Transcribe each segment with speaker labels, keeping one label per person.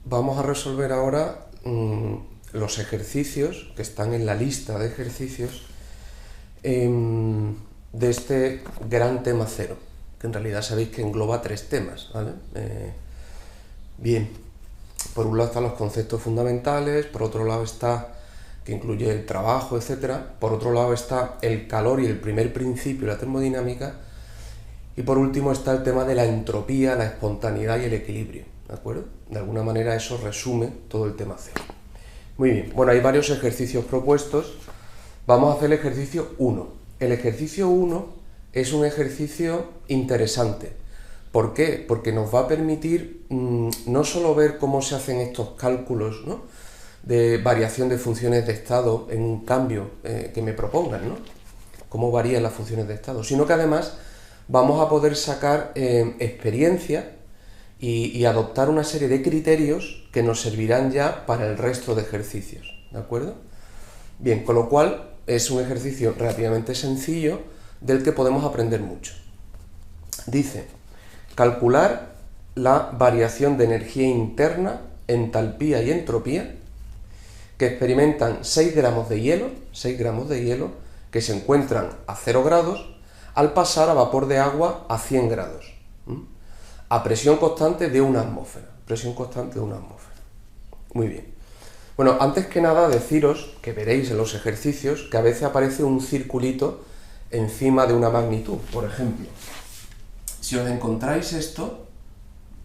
Speaker 1: Vamos a resolver ahora los ejercicios que están en la lista de ejercicios de este gran tema cero, que en realidad sabéis que engloba 3 temas, ¿vale? Bien, por un lado están los conceptos fundamentales, por otro lado está que incluye el trabajo, etcétera. Por otro lado está el calor y el primer principio de la termodinámica. Y por último está el tema de la entropía, la espontaneidad y el equilibrio, ¿de acuerdo? De alguna manera eso resume todo el tema cero. Muy bien, bueno, hay varios ejercicios propuestos. Vamos a hacer el ejercicio 1. El ejercicio 1 es un ejercicio interesante. ¿Por qué? Porque nos va a permitir no solo ver cómo se hacen estos cálculos, ¿no?, de variación de funciones de estado en un cambio que me propongan, ¿no?, cómo varían las funciones de estado, sino que además vamos a poder sacar experiencia y adoptar una serie de criterios que nos servirán ya para el resto de ejercicios, ¿de acuerdo? Bien, con lo cual es un ejercicio relativamente sencillo del que podemos aprender mucho. Dice, calcular la variación de energía interna, entalpía y entropía que experimentan 6 gramos de hielo que se encuentran a 0 grados al pasar a vapor de agua a 100 grados, a presión constante de una atmósfera. Muy bien. Bueno, antes que nada deciros, que veréis en los ejercicios, que a veces aparece un circulito encima de una magnitud. Por ejemplo, si os encontráis esto,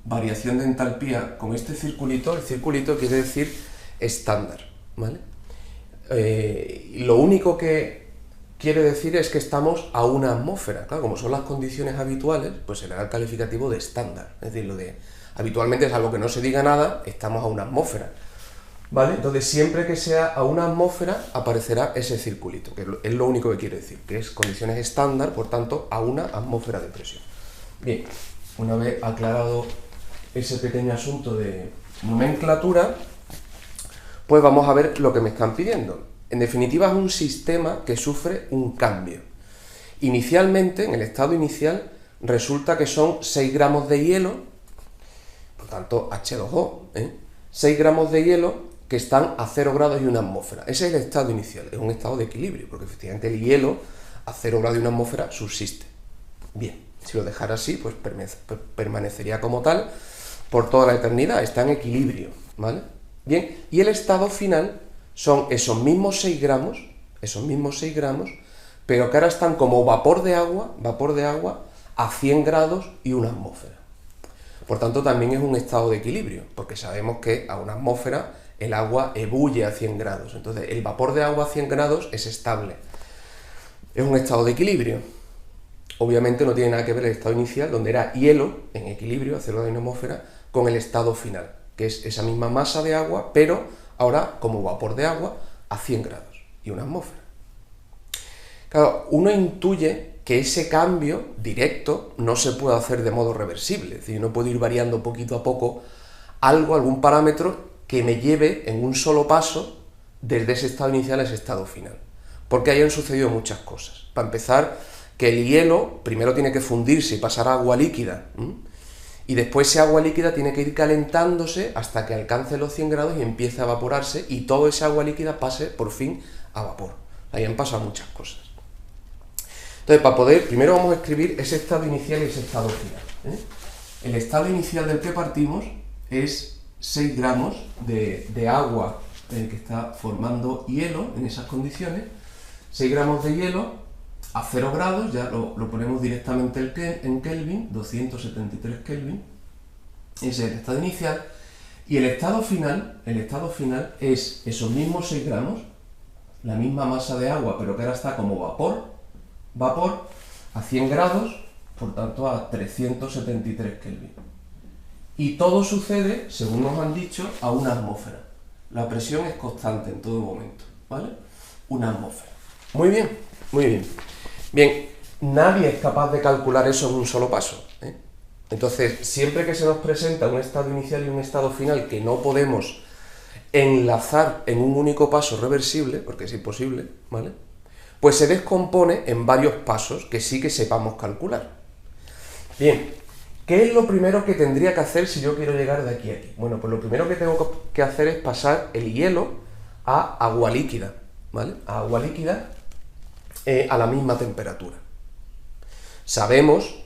Speaker 1: variación de entalpía con este circulito, el circulito quiere decir estándar, ¿vale? Lo único que quiere decir es que estamos a una atmósfera. Claro, como son las condiciones habituales, pues se le da el calificativo de estándar. Es decir, lo de habitualmente es algo que no se diga nada, estamos a una atmósfera, ¿vale? Entonces, siempre que sea a una atmósfera, aparecerá ese circulito, que es lo único que quiere decir, que es condiciones estándar, por tanto, a una atmósfera de presión. Bien, una vez aclarado ese pequeño asunto de nomenclatura, pues vamos a ver lo que me están pidiendo. En definitiva, es un sistema que sufre un cambio. Inicialmente, en el estado inicial, resulta que son 6 gramos de hielo, por tanto H2O, 6 gramos de hielo que están a 0 grados y una atmósfera. Ese es el estado inicial, es un estado de equilibrio, porque efectivamente el hielo a 0 grados y una atmósfera subsiste. Bien, si lo dejara así, pues permanecería como tal por toda la eternidad, está en equilibrio, ¿vale? Bien, y el estado final son esos mismos 6 gramos, pero que ahora están como vapor de agua a 100 grados y una atmósfera. Por tanto, también es un estado de equilibrio, porque sabemos que a una atmósfera el agua ebulle a 100 grados. Entonces, el vapor de agua a 100 grados es estable. Es un estado de equilibrio. Obviamente no tiene nada que ver el estado inicial, donde era hielo, en equilibrio, a 0 grados y una atmósfera, con el estado final, que es esa misma masa de agua, pero ahora como vapor de agua a 100 grados y una atmósfera. Claro, uno intuye que ese cambio directo no se puede hacer de modo reversible, es decir, no puedo ir variando poquito a poco algún parámetro que me lleve en un solo paso desde ese estado inicial a ese estado final, porque ahí han sucedido muchas cosas. Para empezar, que el hielo primero tiene que fundirse y pasar a agua líquida, y después ese agua líquida tiene que ir calentándose hasta que alcance los 100 grados y empiece a evaporarse y toda esa agua líquida pase por fin a vapor. Ahí han pasado muchas cosas. Entonces, para poder, primero vamos a escribir ese estado inicial y ese estado final. El estado inicial del que partimos es 6 gramos de agua que está formando hielo en esas condiciones, 6 gramos de hielo a 0 grados, ya lo ponemos directamente en Kelvin, 273 Kelvin, ese es el estado inicial, y el estado final es esos mismos 6 gramos, la misma masa de agua, pero que ahora está como vapor, a 100 grados, por tanto a 373 Kelvin. Y todo sucede, según nos han dicho, a una atmósfera. La presión es constante en todo momento, ¿vale? Una atmósfera. Muy bien, muy bien. Bien, nadie es capaz de calcular eso en un solo paso, Entonces, siempre que se nos presenta un estado inicial y un estado final que no podemos enlazar en un único paso reversible, porque es imposible, ¿vale?, pues se descompone en varios pasos que sí que sepamos calcular. Bien, ¿Qué es lo primero que tendría que hacer si yo quiero llegar de aquí a aquí? Bueno, pues lo primero que tengo que hacer es pasar el hielo a agua líquida, ¿vale? A agua líquida a la misma temperatura. Sabemos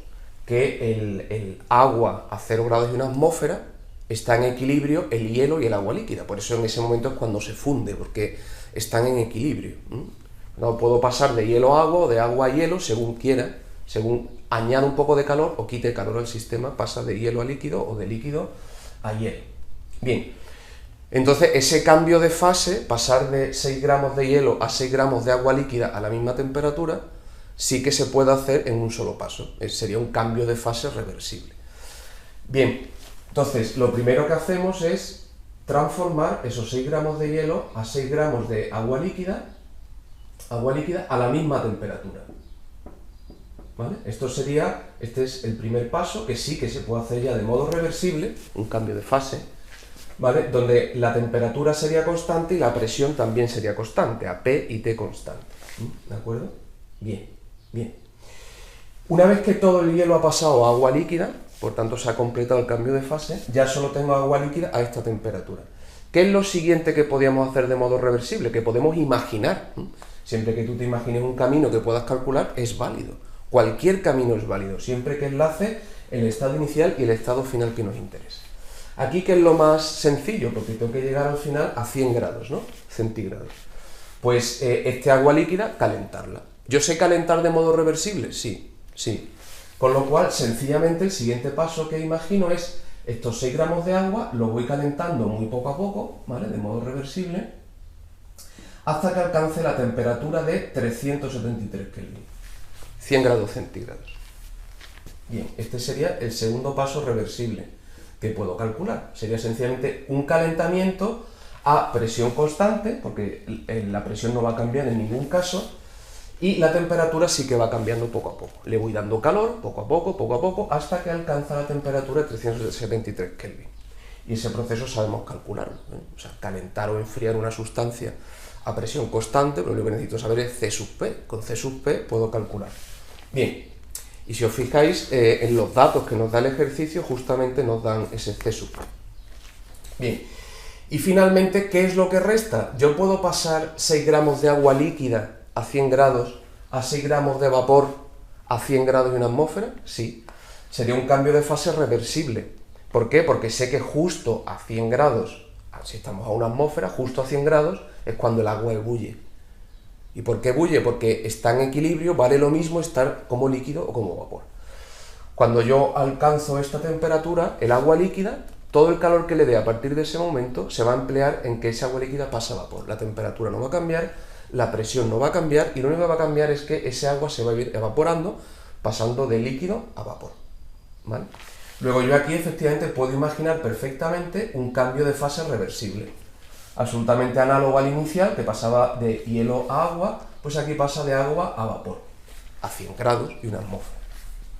Speaker 1: que el agua a 0 grados y 1 atmósfera está en equilibrio el hielo y el agua líquida, por eso en ese momento es cuando se funde, porque están en equilibrio. No puedo pasar de hielo a agua o de agua a hielo según quiera, según añada un poco de calor o quite calor al sistema, pasa de hielo a líquido o de líquido a hielo. Bien, entonces ese cambio de fase, pasar de 6 gramos de hielo a 6 gramos de agua líquida a la misma temperatura, sí que se puede hacer en un solo paso. Sería un cambio de fase reversible. Bien, entonces lo primero que hacemos es transformar esos 6 gramos de hielo a 6 gramos de agua líquida a la misma temperatura. ¿Vale? Este es el primer paso, que sí que se puede hacer ya de modo reversible, un cambio de fase, ¿vale? Donde la temperatura sería constante y la presión también sería constante, a P y T constante. ¿De acuerdo? Bien, bien. Una vez que todo el hielo ha pasado a agua líquida, por tanto se ha completado el cambio de fase, ya solo tengo agua líquida a esta temperatura. ¿Qué es lo siguiente que podríamos hacer de modo reversible? Que podemos imaginar. Siempre que tú te imagines un camino que puedas calcular, es válido. Cualquier camino es válido, siempre que enlace el estado inicial y el estado final que nos interesa. Aquí, ¿qué es lo más sencillo? Porque tengo que llegar al final a 100 grados, ¿no? Centígrados. Pues este agua líquida, calentarla. ¿Yo sé calentar de modo reversible? Sí, sí. Con lo cual, sencillamente, el siguiente paso que imagino es estos 6 gramos de agua, los voy calentando muy poco a poco, ¿vale? De modo reversible, hasta que alcance la temperatura de 373 Kelvin. 100 grados centígrados. Bien, este sería el segundo paso reversible que puedo calcular. Sería sencillamente un calentamiento a presión constante, porque la presión no va a cambiar en ningún caso, y la temperatura sí que va cambiando poco a poco. Le voy dando calor poco a poco, hasta que alcanza la temperatura de 373 Kelvin. Y ese proceso sabemos calcularlo, ¿eh? O sea, calentar o enfriar una sustancia a presión constante, pero lo que necesito saber es C sub P. Con C sub P puedo calcular. Bien, y si os fijáis en los datos que nos da el ejercicio, justamente nos dan ese C sub P. Bien, y finalmente, ¿qué es lo que resta? ¿Yo puedo pasar 6 gramos de agua líquida a 100 grados a 6 gramos de vapor a 100 grados y una atmósfera? Sí. Sería un cambio de fase reversible. ¿Por qué? Porque sé que justo a 100 grados, si estamos a una atmósfera, justo a 100 grados es cuando el agua ebulle. ¿Y por qué bulle? Porque está en equilibrio, vale lo mismo estar como líquido o como vapor. Cuando yo alcanzo esta temperatura, el agua líquida, todo el calor que le dé a partir de ese momento se va a emplear en que esa agua líquida pase a vapor. La temperatura no va a cambiar, la presión no va a cambiar y lo único que va a cambiar es que ese agua se va a ir evaporando, pasando de líquido a vapor. ¿Vale? Luego yo aquí efectivamente puedo imaginar perfectamente un cambio de fase reversible. Absolutamente análogo al inicial, que pasaba de hielo a agua, pues aquí pasa de agua a vapor, a 100 grados y una atmósfera.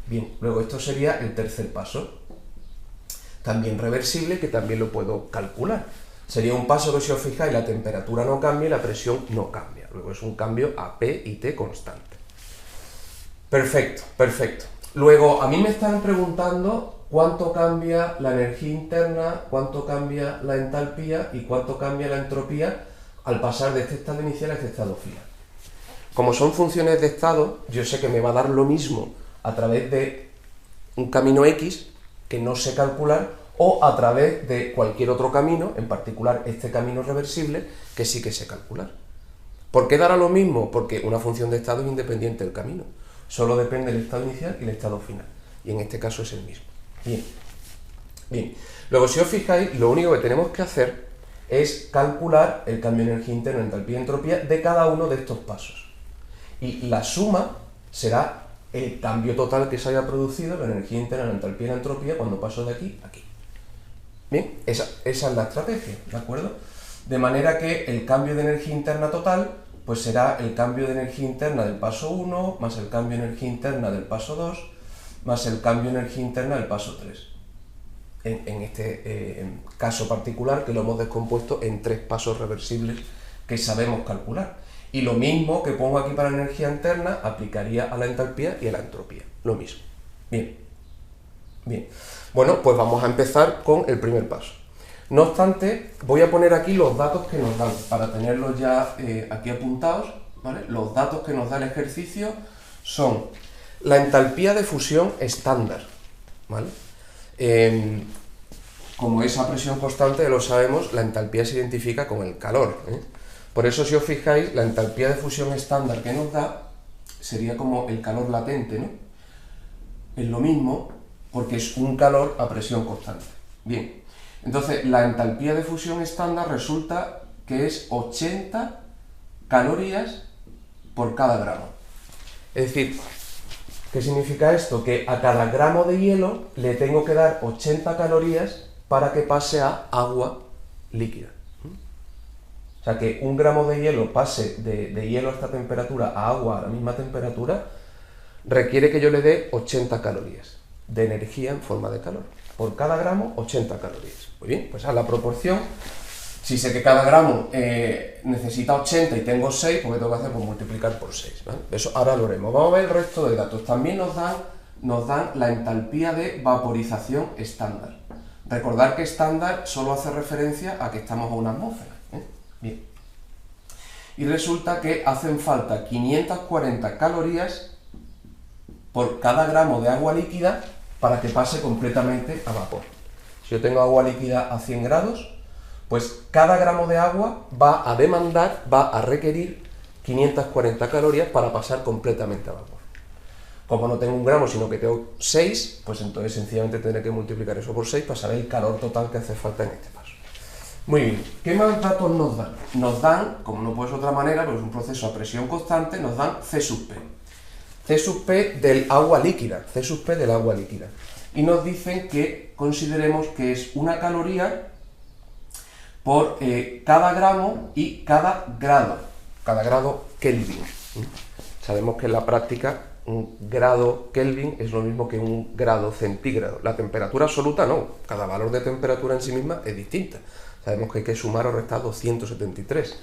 Speaker 1: Bien, luego esto sería el tercer paso, también reversible, que también lo puedo calcular. Sería un paso que, si os fijáis, la temperatura no cambia y la presión no cambia. Luego es un cambio a P y T constante. Perfecto, perfecto. Luego, a mí me están preguntando cuánto cambia la energía interna, cuánto cambia la entalpía y cuánto cambia la entropía al pasar de este estado inicial a este estado final. Como son funciones de estado, yo sé que me va a dar lo mismo a través de un camino X que no sé calcular o a través de cualquier otro camino, en particular este camino reversible, que sí que sé calcular. ¿Por qué dará lo mismo? Porque una función de estado es independiente del camino. Solo depende del estado inicial y el estado final. Y en este caso es el mismo. Bien. Bien. Luego, si os fijáis, lo único que tenemos que hacer es calcular el cambio de energía interna, entalpía y entropía de cada uno de estos pasos. Y la suma será el cambio total que se haya producido, la energía interna, la entalpía y la entropía, cuando paso de aquí a aquí. Bien, esa es la estrategia, ¿de acuerdo? De manera que el cambio de energía interna total pues será el cambio de energía interna del paso 1, más el cambio de energía interna del paso 2, más el cambio de energía interna del paso 3. En este caso particular, que lo hemos descompuesto en 3 pasos reversibles que sabemos calcular. Y lo mismo que pongo aquí para la energía interna, aplicaría a la entalpía y a la entropía. Lo mismo. Bien. Bien, bueno, pues vamos a empezar con el primer paso. No obstante, voy a poner aquí los datos que nos dan, para tenerlos ya aquí apuntados, ¿vale? Los datos que nos da el ejercicio son la entalpía de fusión estándar, ¿vale? Como es a presión constante, ya lo sabemos, la entalpía se identifica con el calor, ¿eh? Por eso, si os fijáis, la entalpía de fusión estándar que nos da sería como el calor latente, ¿no? Es lo mismo porque es un calor a presión constante. Bien, entonces la entalpía de fusión estándar resulta que es 80 calorías por cada gramo. Es decir, ¿qué significa esto? Que a cada gramo de hielo le tengo que dar 80 calorías para que pase a agua líquida. O sea, que un gramo de hielo pase de hielo a esta temperatura a agua a la misma temperatura requiere que yo le dé 80 calorías de energía en forma de calor. Por cada gramo, 80 calorías. Muy bien, pues a la proporción, si sé que cada gramo necesita 80 y tengo 6, pues ¿qué tengo que hacer? Pues multiplicar por 6, ¿vale? Eso ahora lo haremos. Vamos a ver el resto de datos. También nos dan la entalpía de vaporización estándar. Recordar que estándar solo hace referencia a que estamos a una atmósfera, ¿eh? Bien. Y resulta que hacen falta 540 calorías por cada gramo de agua líquida para que pase completamente a vapor. Si yo tengo agua líquida a 100 grados, pues cada gramo de agua va a requerir 540 calorías para pasar completamente a vapor. Como no tengo un gramo, sino que tengo 6, pues entonces sencillamente tendré que multiplicar eso por 6 para saber el calor total que hace falta en este paso. Muy bien, ¿qué más datos nos dan? Nos dan, como no puede ser de otra manera, pues es un proceso a presión constante, nos dan C sub P. C sub P del agua líquida, C sub P del agua líquida. Y nos dicen que consideremos que es una caloría por cada gramo y cada grado Kelvin. Sabemos que en la práctica un grado Kelvin es lo mismo que un grado centígrado. La temperatura absoluta no, cada valor de temperatura en sí misma es distinta. Sabemos que hay que sumar o restar 273.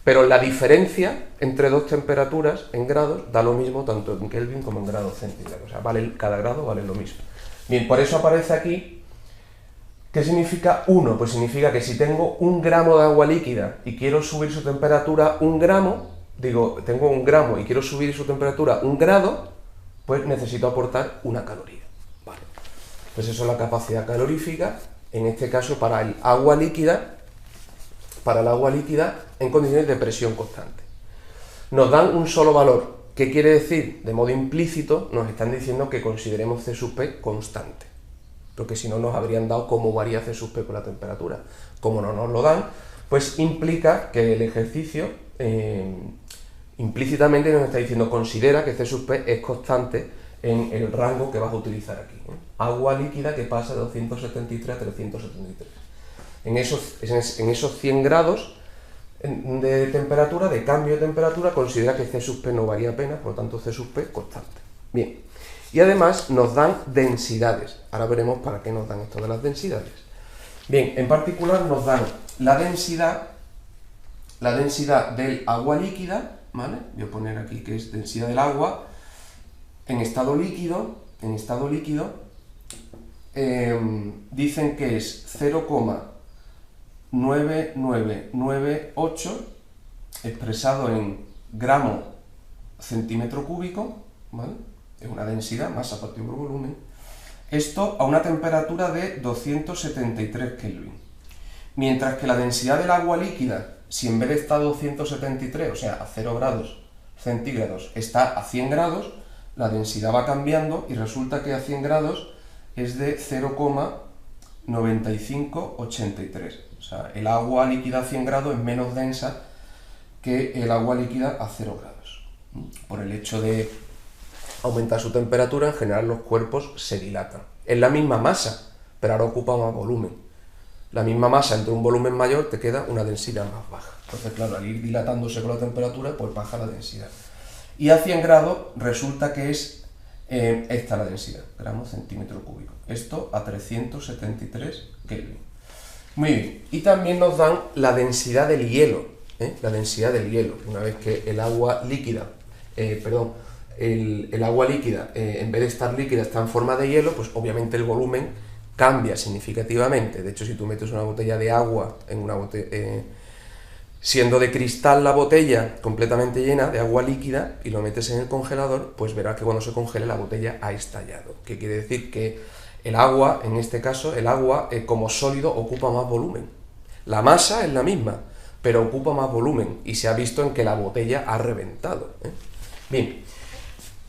Speaker 1: Pero la diferencia entre dos temperaturas en grados da lo mismo tanto en Kelvin como en grados centígrados. O sea, cada grado vale lo mismo. Bien, por eso aparece aquí. ¿Qué significa 1? Pues significa que si tengo un gramo de agua líquida y quiero subir su temperatura un gramo, tengo un gramo y quiero subir su temperatura un grado, pues necesito aportar una caloría. Vale. Pues eso es la capacidad calorífica, en este caso para el agua líquida en condiciones de presión constante. Nos dan un solo valor. ¿Qué quiere decir? De modo implícito nos están diciendo que consideremos C sub P constante, porque si no nos habrían dado cómo varía C sub P con la temperatura. Como no nos lo dan, pues implica que el ejercicio implícitamente nos está diciendo considera que C sub P es constante en el rango que vas a utilizar aquí, ¿eh? Agua líquida que pasa de 273 a 373. En esos 100 grados de temperatura, de cambio de temperatura, considera que C sub P no varía apenas, por lo tanto C sub P constante. Bien, y además nos dan densidades. Ahora veremos para qué nos dan esto de las densidades. Bien, en particular nos dan la densidad del agua líquida, ¿vale? Voy a poner aquí que es densidad del agua en estado líquido, dicen que es 0,9998 expresado en gramo centímetro cúbico, ¿vale? Es una densidad, masa partido por volumen. Esto a una temperatura de 273 Kelvin. Mientras que la densidad del agua líquida, si en vez de estar a 273, o sea, a 0 grados centígrados, está a 100 grados, la densidad va cambiando y resulta que a 100 grados es de 0,9583. O sea, el agua líquida a 100 grados es menos densa que el agua líquida a 0 grados. Por el hecho de aumentar su temperatura, en general los cuerpos se dilatan. Es la misma masa, pero ahora ocupa más volumen. La misma masa entre un volumen mayor te queda una densidad más baja. Entonces, claro, al ir dilatándose con la temperatura, pues baja la densidad. Y a 100 grados resulta que es esta la densidad, gramos centímetro cúbico. Esto a 373 Kelvin. Muy bien. Y también nos dan la densidad del hielo. La densidad del hielo. Una vez que el agua líquida, el agua líquida, en vez de estar líquida, está en forma de hielo, pues obviamente el volumen cambia significativamente. De hecho, si tú metes una botella de agua en una botella, siendo de cristal la botella completamente llena de agua líquida y lo metes en el congelador, pues verás que cuando se congele la botella ha estallado. ¿Qué quiere decir? Que el agua, en este caso, el agua como sólido ocupa más volumen. La masa es la misma, pero ocupa más volumen y se ha visto en que la botella ha reventado. Bien,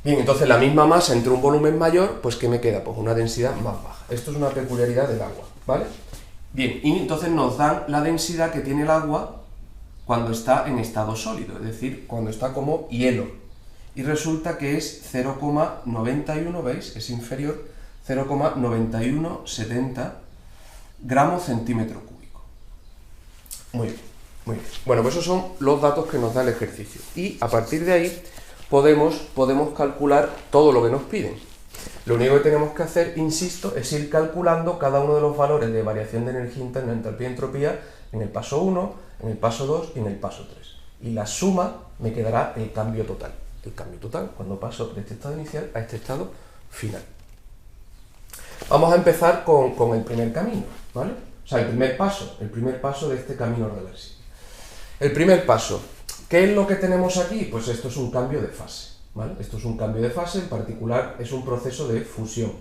Speaker 1: entonces la misma masa entre un volumen mayor, pues ¿qué me queda? Pues una densidad más baja. Esto es una peculiaridad del agua, ¿vale? Bien, y entonces nos dan la densidad que tiene el agua cuando está en estado sólido, es decir, cuando está como hielo. Y resulta que es 0,91, ¿veis? Es inferior, 0,9170 gramos centímetro cúbico. Muy bien, muy bien. Bueno, pues esos son los datos que nos da el ejercicio. Y a partir de ahí podemos calcular todo lo que nos piden. Lo único que tenemos que hacer, insisto, es ir calculando cada uno de los valores de variación de energía interna, entalpía y entropía en el paso 1, en el paso 2 y en el paso 3. Y la suma me quedará el cambio total. El cambio total cuando paso de este estado inicial a este estado final. Vamos a empezar con el primer camino, ¿vale? O sea, el primer paso de este camino reversible. El primer paso, ¿qué es lo que tenemos aquí? Pues esto es un cambio de fase, ¿vale? Esto es un cambio de fase, en particular es un proceso de fusión.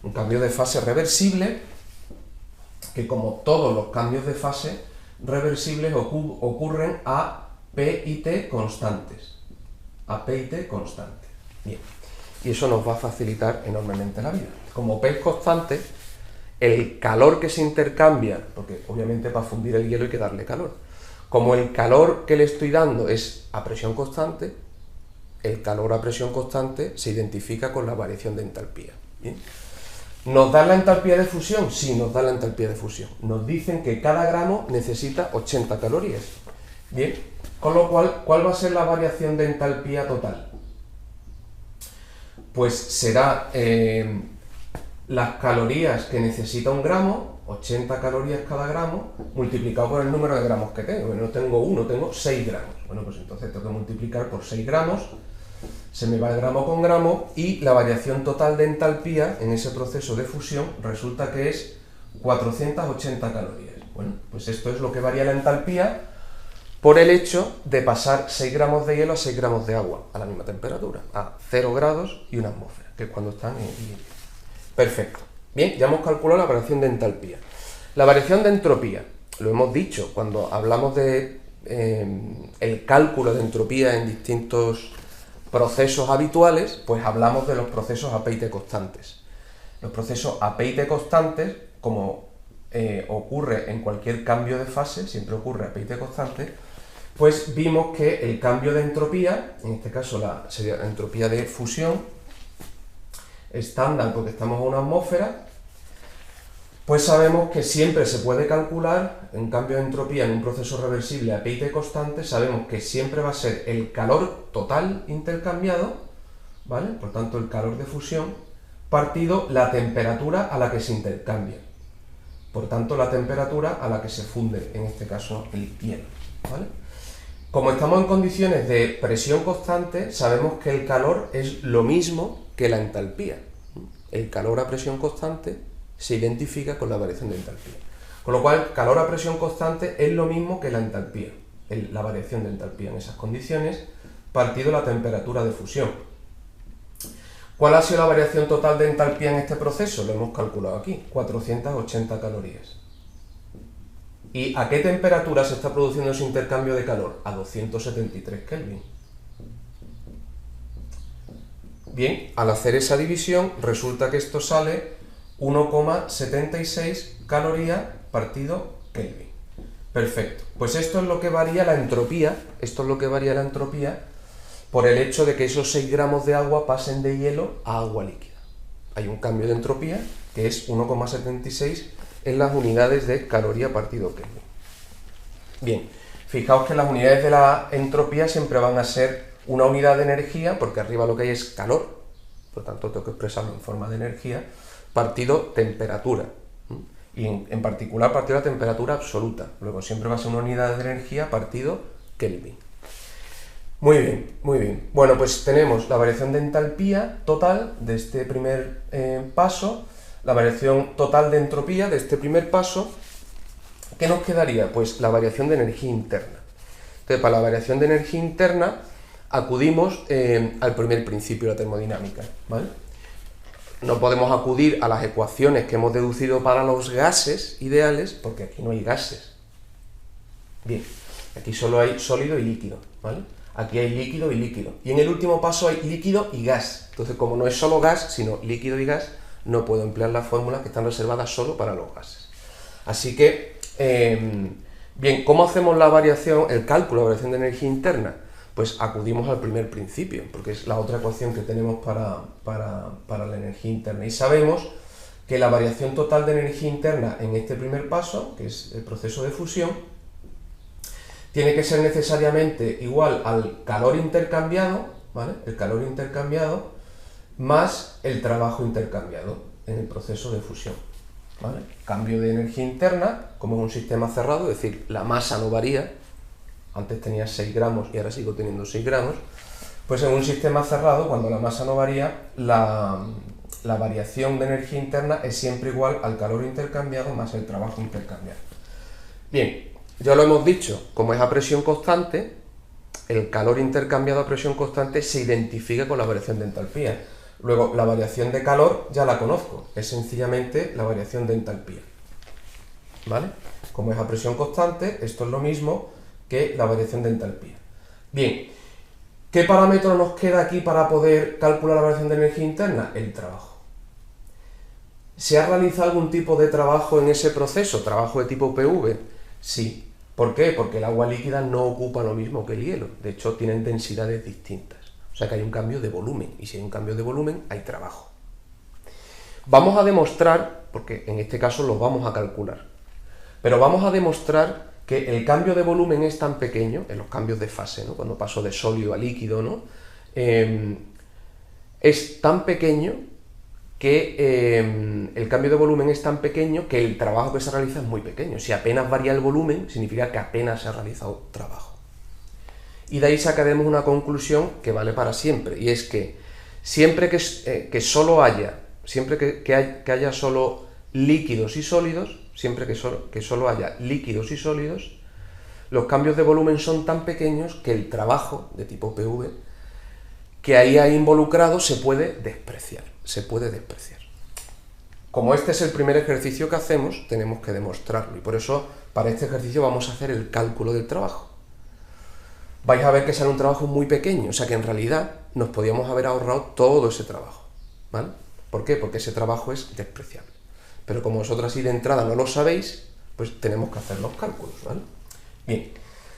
Speaker 1: Un cambio de fase reversible, que como todos los cambios de fase reversibles ocurren a P y T constantes. A P y T constantes. Bien. Y eso nos va a facilitar enormemente la vida. Como P es constante, el calor que se intercambia, porque obviamente para fundir el hielo hay que darle calor, como el calor que le estoy dando es a presión constante, el calor a presión constante se identifica con la variación de entalpía. ¿Bien? ¿Nos da la entalpía de fusión? Sí, nos da la entalpía de fusión. Nos dicen que cada gramo necesita 80 calorías. Bien, con lo cual, ¿cuál va a ser la variación de entalpía total? Pues será las calorías que necesita un gramo, 80 calorías cada gramo, multiplicado por el número de gramos que tengo. No tengo 1, tengo 6 gramos. Bueno, pues entonces tengo que multiplicar por 6 gramos, se me va el gramo con gramo y la variación total de entalpía en ese proceso de fusión resulta que es 480 calorías. Bueno, pues esto es lo que varía la entalpía por el hecho de pasar 6 gramos de hielo a 6 gramos de agua a la misma temperatura, a 0 grados y una atmósfera, que es cuando están en equilibrio. Perfecto. Bien, ya hemos calculado la variación de entalpía. La variación de entropía, lo hemos dicho, cuando hablamos de el cálculo de entropía en distintos procesos habituales, pues hablamos de los procesos AP y T constantes. Los procesos AP y T constantes, como ocurre en cualquier cambio de fase, siempre ocurre AP y T constante, pues vimos que el cambio de entropía, en este caso sería la entropía de fusión, estándar porque estamos en una atmósfera, pues sabemos que siempre se puede calcular un cambio de entropía en un proceso reversible a P y T constante, sabemos que siempre va a ser el calor total intercambiado, ¿vale? Por tanto, el calor de fusión, partido la temperatura a la que se intercambia. Por tanto, la temperatura a la que se funde, en este caso, el hielo, ¿vale? Como estamos en condiciones de presión constante, sabemos que el calor es lo mismo que la entalpía. El calor a presión constante se identifica con la variación de entalpía. Con lo cual, calor a presión constante es lo mismo que la entalpía, la variación de entalpía en esas condiciones, partido la temperatura de fusión. ¿Cuál ha sido la variación total de entalpía en este proceso? Lo hemos calculado aquí, 480 calorías. ¿Y a qué temperatura se está produciendo ese intercambio de calor? A 273 Kelvin. Bien, al hacer esa división, resulta que esto sale 1,76 calorías partido Kelvin. Perfecto. Pues esto es lo que varía la entropía, por el hecho de que esos 6 gramos de agua pasen de hielo a agua líquida. Hay un cambio de entropía que es 1,76 en las unidades de caloría partido Kelvin. Bien, fijaos que las unidades de la entropía siempre van a ser una unidad de energía, porque arriba lo que hay es calor, por tanto tengo que expresarlo en forma de energía, partido temperatura, y en particular partido la temperatura absoluta, luego siempre va a ser una unidad de energía partido Kelvin. Muy bien, muy bien. Bueno, pues tenemos la variación de entalpía total de este primer paso, la variación total de entropía de este primer paso. ¿Qué nos quedaría? Pues la variación de energía interna. Entonces, para la variación de energía interna acudimos al primer principio de la termodinámica, ¿vale? No podemos acudir a las ecuaciones que hemos deducido para los gases ideales, porque aquí no hay gases. Bien, aquí solo hay sólido y líquido, ¿vale? Aquí hay líquido y líquido. Y en el último paso hay líquido y gas. Entonces, como no es solo gas, sino líquido y gas, no puedo emplear las fórmulas que están reservadas solo para los gases. Así que, bien, ¿cómo hacemos la variación, el cálculo de la variación de energía interna? Pues acudimos al primer principio, porque es la otra ecuación que tenemos para la energía interna. Y sabemos que la variación total de energía interna en este primer paso, que es el proceso de fusión, tiene que ser necesariamente igual al calor intercambiado, ¿vale? El calor intercambiado más el trabajo intercambiado en el proceso de fusión, ¿vale? Cambio de energía interna, como es un sistema cerrado, es decir, la masa no varía, antes tenía 6 gramos y ahora sigo teniendo 6 gramos, pues en un sistema cerrado, cuando la masa no varía, la variación de energía interna es siempre igual al calor intercambiado más el trabajo intercambiado. Bien, ya lo hemos dicho, como es a presión constante, el calor intercambiado a presión constante se identifica con la variación de entalpía. Luego, la variación de calor ya la conozco, es sencillamente la variación de entalpía, ¿vale? Como es a presión constante, esto es lo mismo que la variación de entalpía. Bien, ¿qué parámetro nos queda aquí para poder calcular la variación de energía interna? El trabajo. ¿Se ha realizado algún tipo de trabajo en ese proceso? ¿Trabajo de tipo PV? Sí. ¿Por qué? Porque el agua líquida no ocupa lo mismo que el hielo. De hecho, tienen densidades distintas. O sea que hay un cambio de volumen. Y si hay un cambio de volumen, hay trabajo. Vamos a demostrar, porque en este caso lo vamos a calcular, pero vamos a demostrar que el cambio de volumen es tan pequeño, en los cambios de fase, ¿no? Cuando paso de sólido a líquido, ¿no? Es tan pequeño que el cambio de volumen es tan pequeño que el trabajo que se realiza es muy pequeño. Si apenas varía el volumen, significa que apenas se ha realizado trabajo. Y de ahí sacaremos una conclusión que vale para siempre, y es que siempre que solo haya, siempre que haya solo líquidos y sólidos, siempre que solo haya líquidos y sólidos, los cambios de volumen son tan pequeños que el trabajo de tipo PV que ahí hay involucrado se puede despreciar. Como este es el primer ejercicio que hacemos, tenemos que demostrarlo, y por eso para este ejercicio vamos a hacer el cálculo del trabajo. Vais a ver que sale un trabajo muy pequeño, o sea que en realidad nos podíamos haber ahorrado todo ese trabajo, ¿vale? ¿Por qué? Porque ese trabajo es despreciable. Pero como vosotros así de entrada no lo sabéis, pues tenemos que hacer los cálculos, ¿vale? Bien,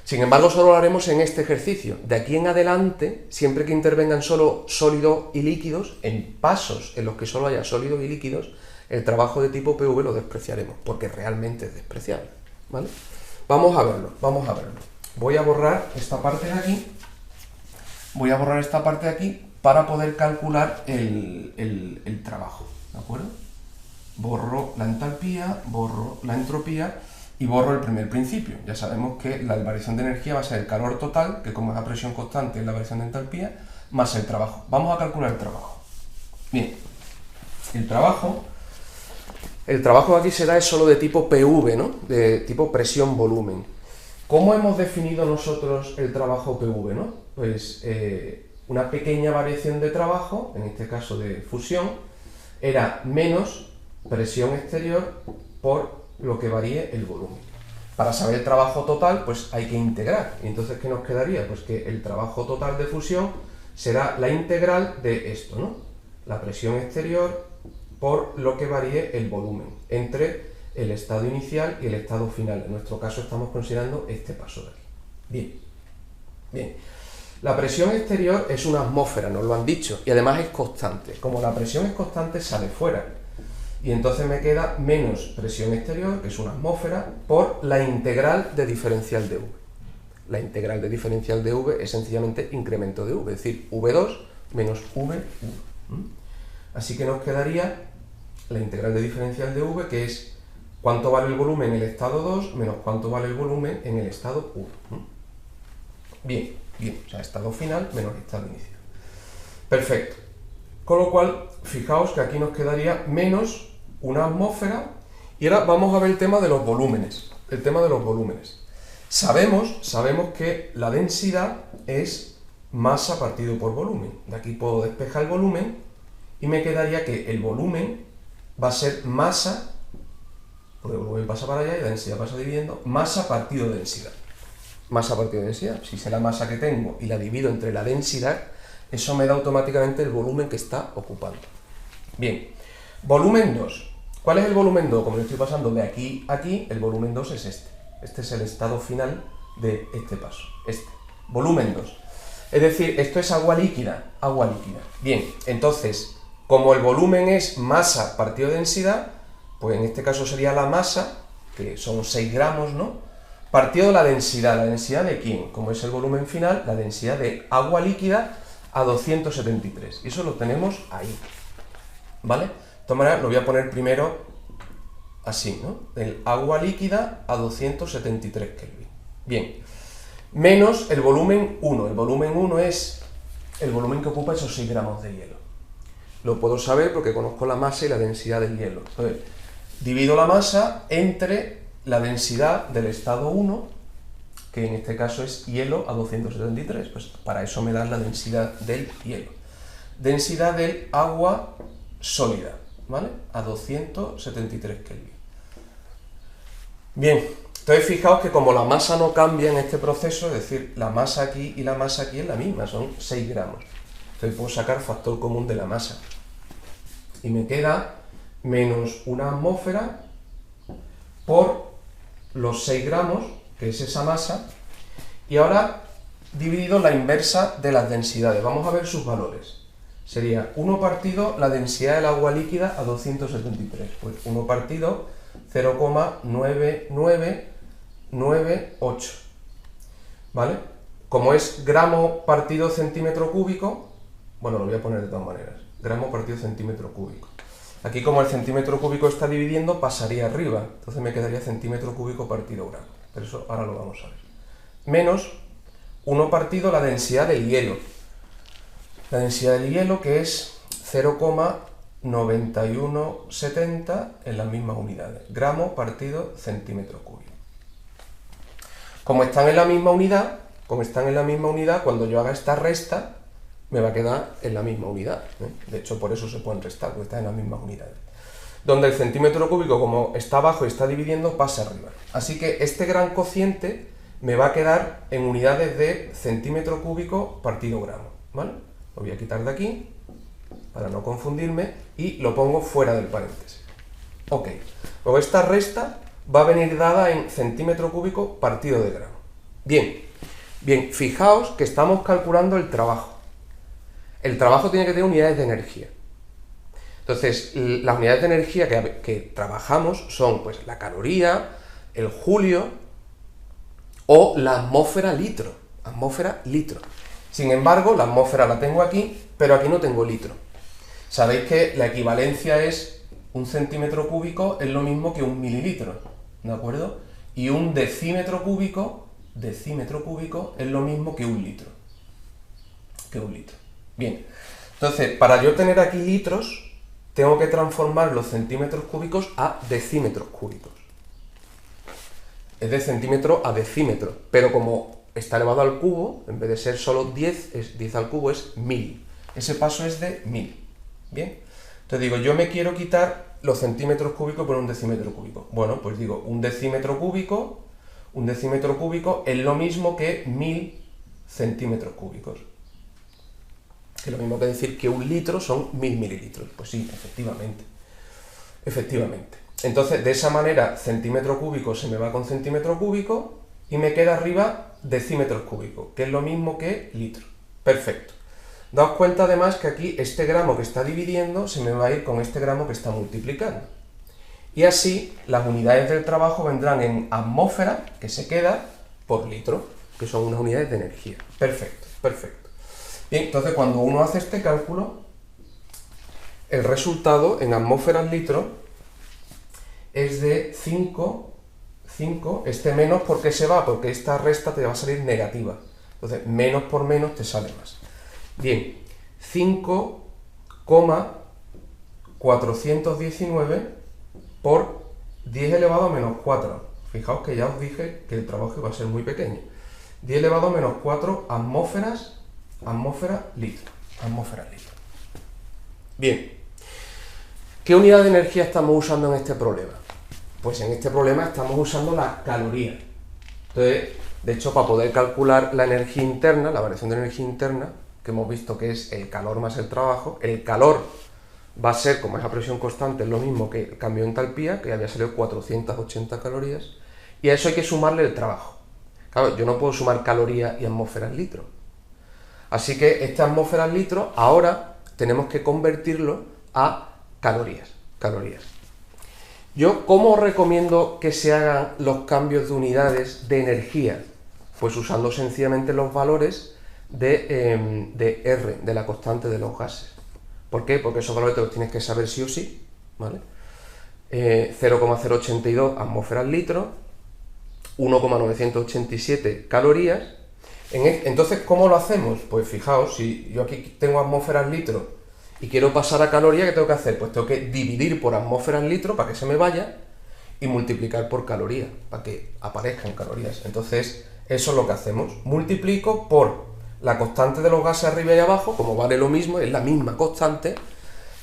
Speaker 1: sin embargo solo lo haremos en este ejercicio. De aquí en adelante, siempre que intervengan solo sólidos y líquidos, en pasos en los que solo haya sólidos y líquidos, el trabajo de tipo PV lo despreciaremos, porque realmente es despreciable, ¿vale? Vamos a verlo. Voy a borrar esta parte de aquí, para poder calcular el trabajo, ¿de acuerdo? Borro la entalpía, borro la entropía y borro el primer principio. Ya sabemos que la variación de energía va a ser el calor total, que como es a presión constante es la variación de entalpía, más el trabajo. Vamos a calcular el trabajo. Bien, el trabajo aquí se da es solo de tipo PV, ¿no? De tipo presión-volumen. ¿Cómo hemos definido nosotros el trabajo PV, ¿no? Pues una pequeña variación de trabajo, en este caso de fusión, era menos presión exterior por lo que varíe el volumen. Para saber el trabajo total, pues hay que integrar. Y entonces, ¿qué nos quedaría? Pues que el trabajo total de fusión será la integral de esto, ¿no? La presión exterior por lo que varíe el volumen entre el estado inicial y el estado final. En nuestro caso estamos considerando este paso de aquí. Bien. La presión exterior es una atmósfera, nos lo han dicho, y además es constante. Como la presión es constante, sale fuera. Y entonces me queda menos presión exterior, que es una atmósfera, por la integral de diferencial de V. La integral de diferencial de V es sencillamente incremento de V, es decir, V2 menos V1. Así que nos quedaría la integral de diferencial de V, que es cuánto vale el volumen en el estado 2 menos cuánto vale el volumen en el estado 1. Bien. Bien, o sea, estado final menos estado inicial. Perfecto. Con lo cual, fijaos que aquí nos quedaría menos una atmósfera. Y ahora vamos a ver el tema de los volúmenes. El tema de los volúmenes. Sabemos que la densidad es masa partido por volumen. De aquí puedo despejar el volumen y me quedaría que el volumen va a ser masa, porque el volumen pasa para allá y la densidad pasa dividiendo, masa partido densidad. Masa partido densidad. Si sé la masa que tengo y la divido entre la densidad, eso me da automáticamente el volumen que está ocupando. Bien, volumen 2. ¿Cuál es el volumen 2? Como lo estoy pasando de aquí a aquí, el volumen 2 es este. Este es el estado final de este paso. Este. Volumen 2. Es decir, esto es agua líquida. Agua líquida. Bien, entonces, como el volumen es masa partido densidad, pues en este caso sería la masa, que son 6 gramos, ¿no? Partido de la densidad. ¿La densidad de quién? Como es el volumen final, la densidad de agua líquida a 273. Y eso lo tenemos ahí. ¿Vale? De todas maneras, lo voy a poner primero así, ¿no? El agua líquida a 273 Kelvin. Bien. Menos el volumen 1. El volumen 1 es el volumen que ocupa esos 6 gramos de hielo. Lo puedo saber porque conozco la masa y la densidad del hielo. Entonces, divido la masa entre la densidad del estado 1, que en este caso es hielo a 273. Pues para eso me da la densidad del hielo. Densidad del agua sólida, ¿vale? A 273 Kelvin. Bien, entonces fijaos que como la masa no cambia en este proceso, es decir, la masa aquí y la masa aquí es la misma, son 6 gramos. Entonces puedo sacar factor común de la masa. Y me queda menos una atmósfera por los 6 gramos, que es esa masa, y ahora dividido la inversa de las densidades. Vamos a ver sus valores. Sería 1 partido la densidad del agua líquida a 273. Pues 1 partido 0,9998. ¿Vale? Como es gramo partido centímetro cúbico, bueno, lo voy a poner de todas maneras. Gramo partido centímetro cúbico. Aquí como el centímetro cúbico está dividiendo, pasaría arriba. Entonces me quedaría centímetro cúbico partido gramo. Pero eso ahora lo vamos a ver. Menos 1 partido la densidad del hielo. La densidad del hielo que es 0,9170 en las mismas unidades. Gramo partido centímetro cúbico. Como están en la misma unidad, cuando yo haga esta resta, me va a quedar en la misma unidad. De hecho, por eso se pueden restar, porque están en las mismas unidades. Donde el centímetro cúbico, como está abajo y está dividiendo, pasa arriba. Así que este gran cociente me va a quedar en unidades de centímetro cúbico partido gramo. ¿Vale? Lo voy a quitar de aquí, para no confundirme, y lo pongo fuera del paréntesis. Ok. Luego esta resta va a venir dada en centímetro cúbico partido de gramo. Bien, fijaos que estamos calculando el trabajo. El trabajo tiene que tener unidades de energía. Entonces, las unidades de energía que trabajamos son pues, la caloría, el julio o la atmósfera litro. Sin embargo, la atmósfera la tengo aquí, pero aquí no tengo litro. Sabéis que la equivalencia es un centímetro cúbico es lo mismo que un mililitro, ¿de acuerdo? Y un decímetro cúbico es lo mismo que un litro. Bien, entonces, para yo tener aquí litros, tengo que transformar los centímetros cúbicos a decímetros cúbicos. Es de centímetro a decímetro, pero como está elevado al cubo, en vez de ser solo 10, 10 al cubo es 1000. Ese paso es de 1000. Bien, entonces digo, yo me quiero quitar los centímetros cúbicos por un decímetro cúbico. Bueno, pues digo, un decímetro cúbico es lo mismo que 1000 centímetros cúbicos. Que es lo mismo que decir que un litro son 1000 mililitros. Pues sí, efectivamente. Entonces, de esa manera, centímetro cúbico se me va con centímetro cúbico y me queda arriba decímetros cúbicos, que es lo mismo que litro. Perfecto. Daos cuenta además que aquí este gramo que está dividiendo se me va a ir con este gramo que está multiplicando. Y así las unidades del trabajo vendrán en atmósfera, que se queda, por litro, que son unas unidades de energía. Perfecto. Bien, entonces cuando uno hace este cálculo, el resultado en atmósferas litros es de 5, este menos, ¿por qué se va? Porque esta resta te va a salir negativa. Entonces, menos por menos te sale más. Bien, 5,419 por 10 elevado a menos 4. Fijaos que ya os dije que el trabajo iba a ser muy pequeño. 10 elevado a menos 4 atmósferas litro. Bien, ¿qué unidad de energía estamos usando en este problema? Pues en este problema estamos usando las calorías. Entonces, de hecho, para poder calcular la energía interna, la variación de energía interna, que hemos visto que es el calor más el trabajo, el calor va a ser, como es a presión constante, es lo mismo que el cambio de entalpía, que había salido 480 calorías, y a eso hay que sumarle el trabajo. Claro, yo no puedo sumar calorías y atmósferas litros. Así que este atmósferas litros ahora tenemos que convertirlo a calorías. Yo, ¿cómo recomiendo que se hagan los cambios de unidades de energía? Pues usando sencillamente los valores de R, de la constante de los gases. ¿Por qué? Porque esos valores te los tienes que saber sí o sí, ¿vale? 0,082 atmósferas litros, 1,987 calorías. Entonces, ¿cómo lo hacemos? Pues fijaos, si yo aquí tengo atmósferas litros y quiero pasar a calorías, ¿qué tengo que hacer? Pues tengo que dividir por atmósferas litros para que se me vaya y multiplicar por calorías, para que aparezcan calorías. Entonces, eso es lo que hacemos. Multiplico por la constante de los gases arriba y abajo, como vale lo mismo, es la misma constante,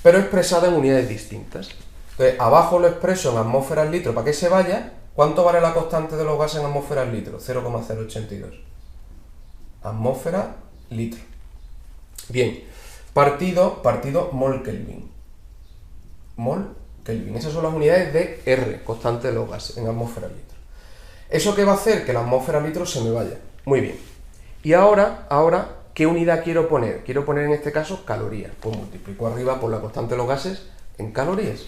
Speaker 1: pero expresada en unidades distintas. Entonces, abajo lo expreso en atmósferas litros para que se vaya. ¿Cuánto vale la constante de los gases en atmósferas litros? 0,082. Atmósfera litro. Bien, partido mol Kelvin. Mol Kelvin. Esas son las unidades de R, constante de los gases, en atmósfera litro. ¿Eso qué va a hacer? Que la atmósfera litro se me vaya. Muy bien. Y ahora, ¿qué unidad quiero poner? Quiero poner en este caso calorías. Pues multiplico arriba por la constante de los gases en calorías,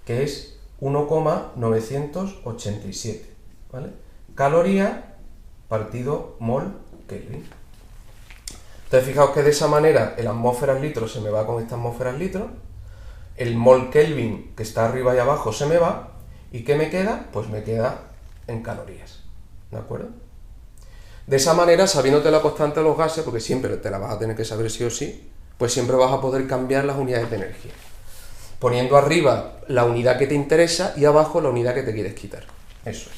Speaker 1: que es 1,987. ¿Vale? Caloría partido mol Kelvin. Entonces, fijaos que de esa manera el atmósferas litros se me va con esta atmósferas litros, el mol Kelvin que está arriba y abajo se me va, ¿y qué me queda? Pues me queda en calorías. ¿De acuerdo? De esa manera, sabiéndote la constante de los gases, porque siempre te la vas a tener que saber sí o sí, pues siempre vas a poder cambiar las unidades de energía, poniendo arriba la unidad que te interesa y abajo la unidad que te quieres quitar. Eso es.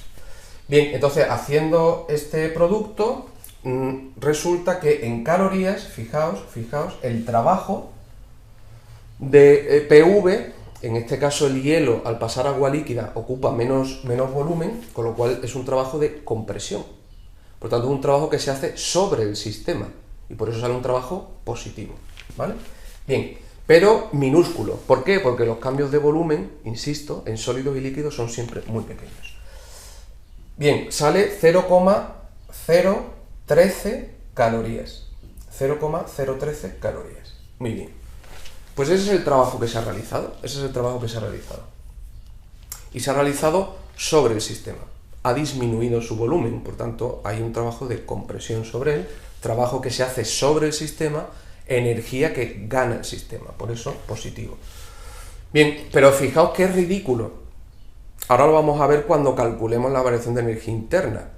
Speaker 1: Bien, entonces, haciendo este producto, resulta que en calorías, fijaos, el trabajo de PV, en este caso el hielo al pasar a agua líquida ocupa menos volumen, con lo cual es un trabajo de compresión. Por tanto, es un trabajo que se hace sobre el sistema y por eso sale un trabajo positivo, ¿vale? Bien, pero minúsculo. ¿Por qué? Porque los cambios de volumen, insisto, en sólidos y líquidos son siempre muy pequeños. Bien, sale 0,013 calorías. 0,013 calorías. Muy bien. Pues ese es el trabajo que se ha realizado. Y se ha realizado sobre el sistema. Ha disminuido su volumen, por tanto, hay un trabajo de compresión sobre él, trabajo que se hace sobre el sistema, energía que gana el sistema, por eso positivo. Bien, pero fijaos que es ridículo. Ahora lo vamos a ver cuando calculemos la variación de energía interna.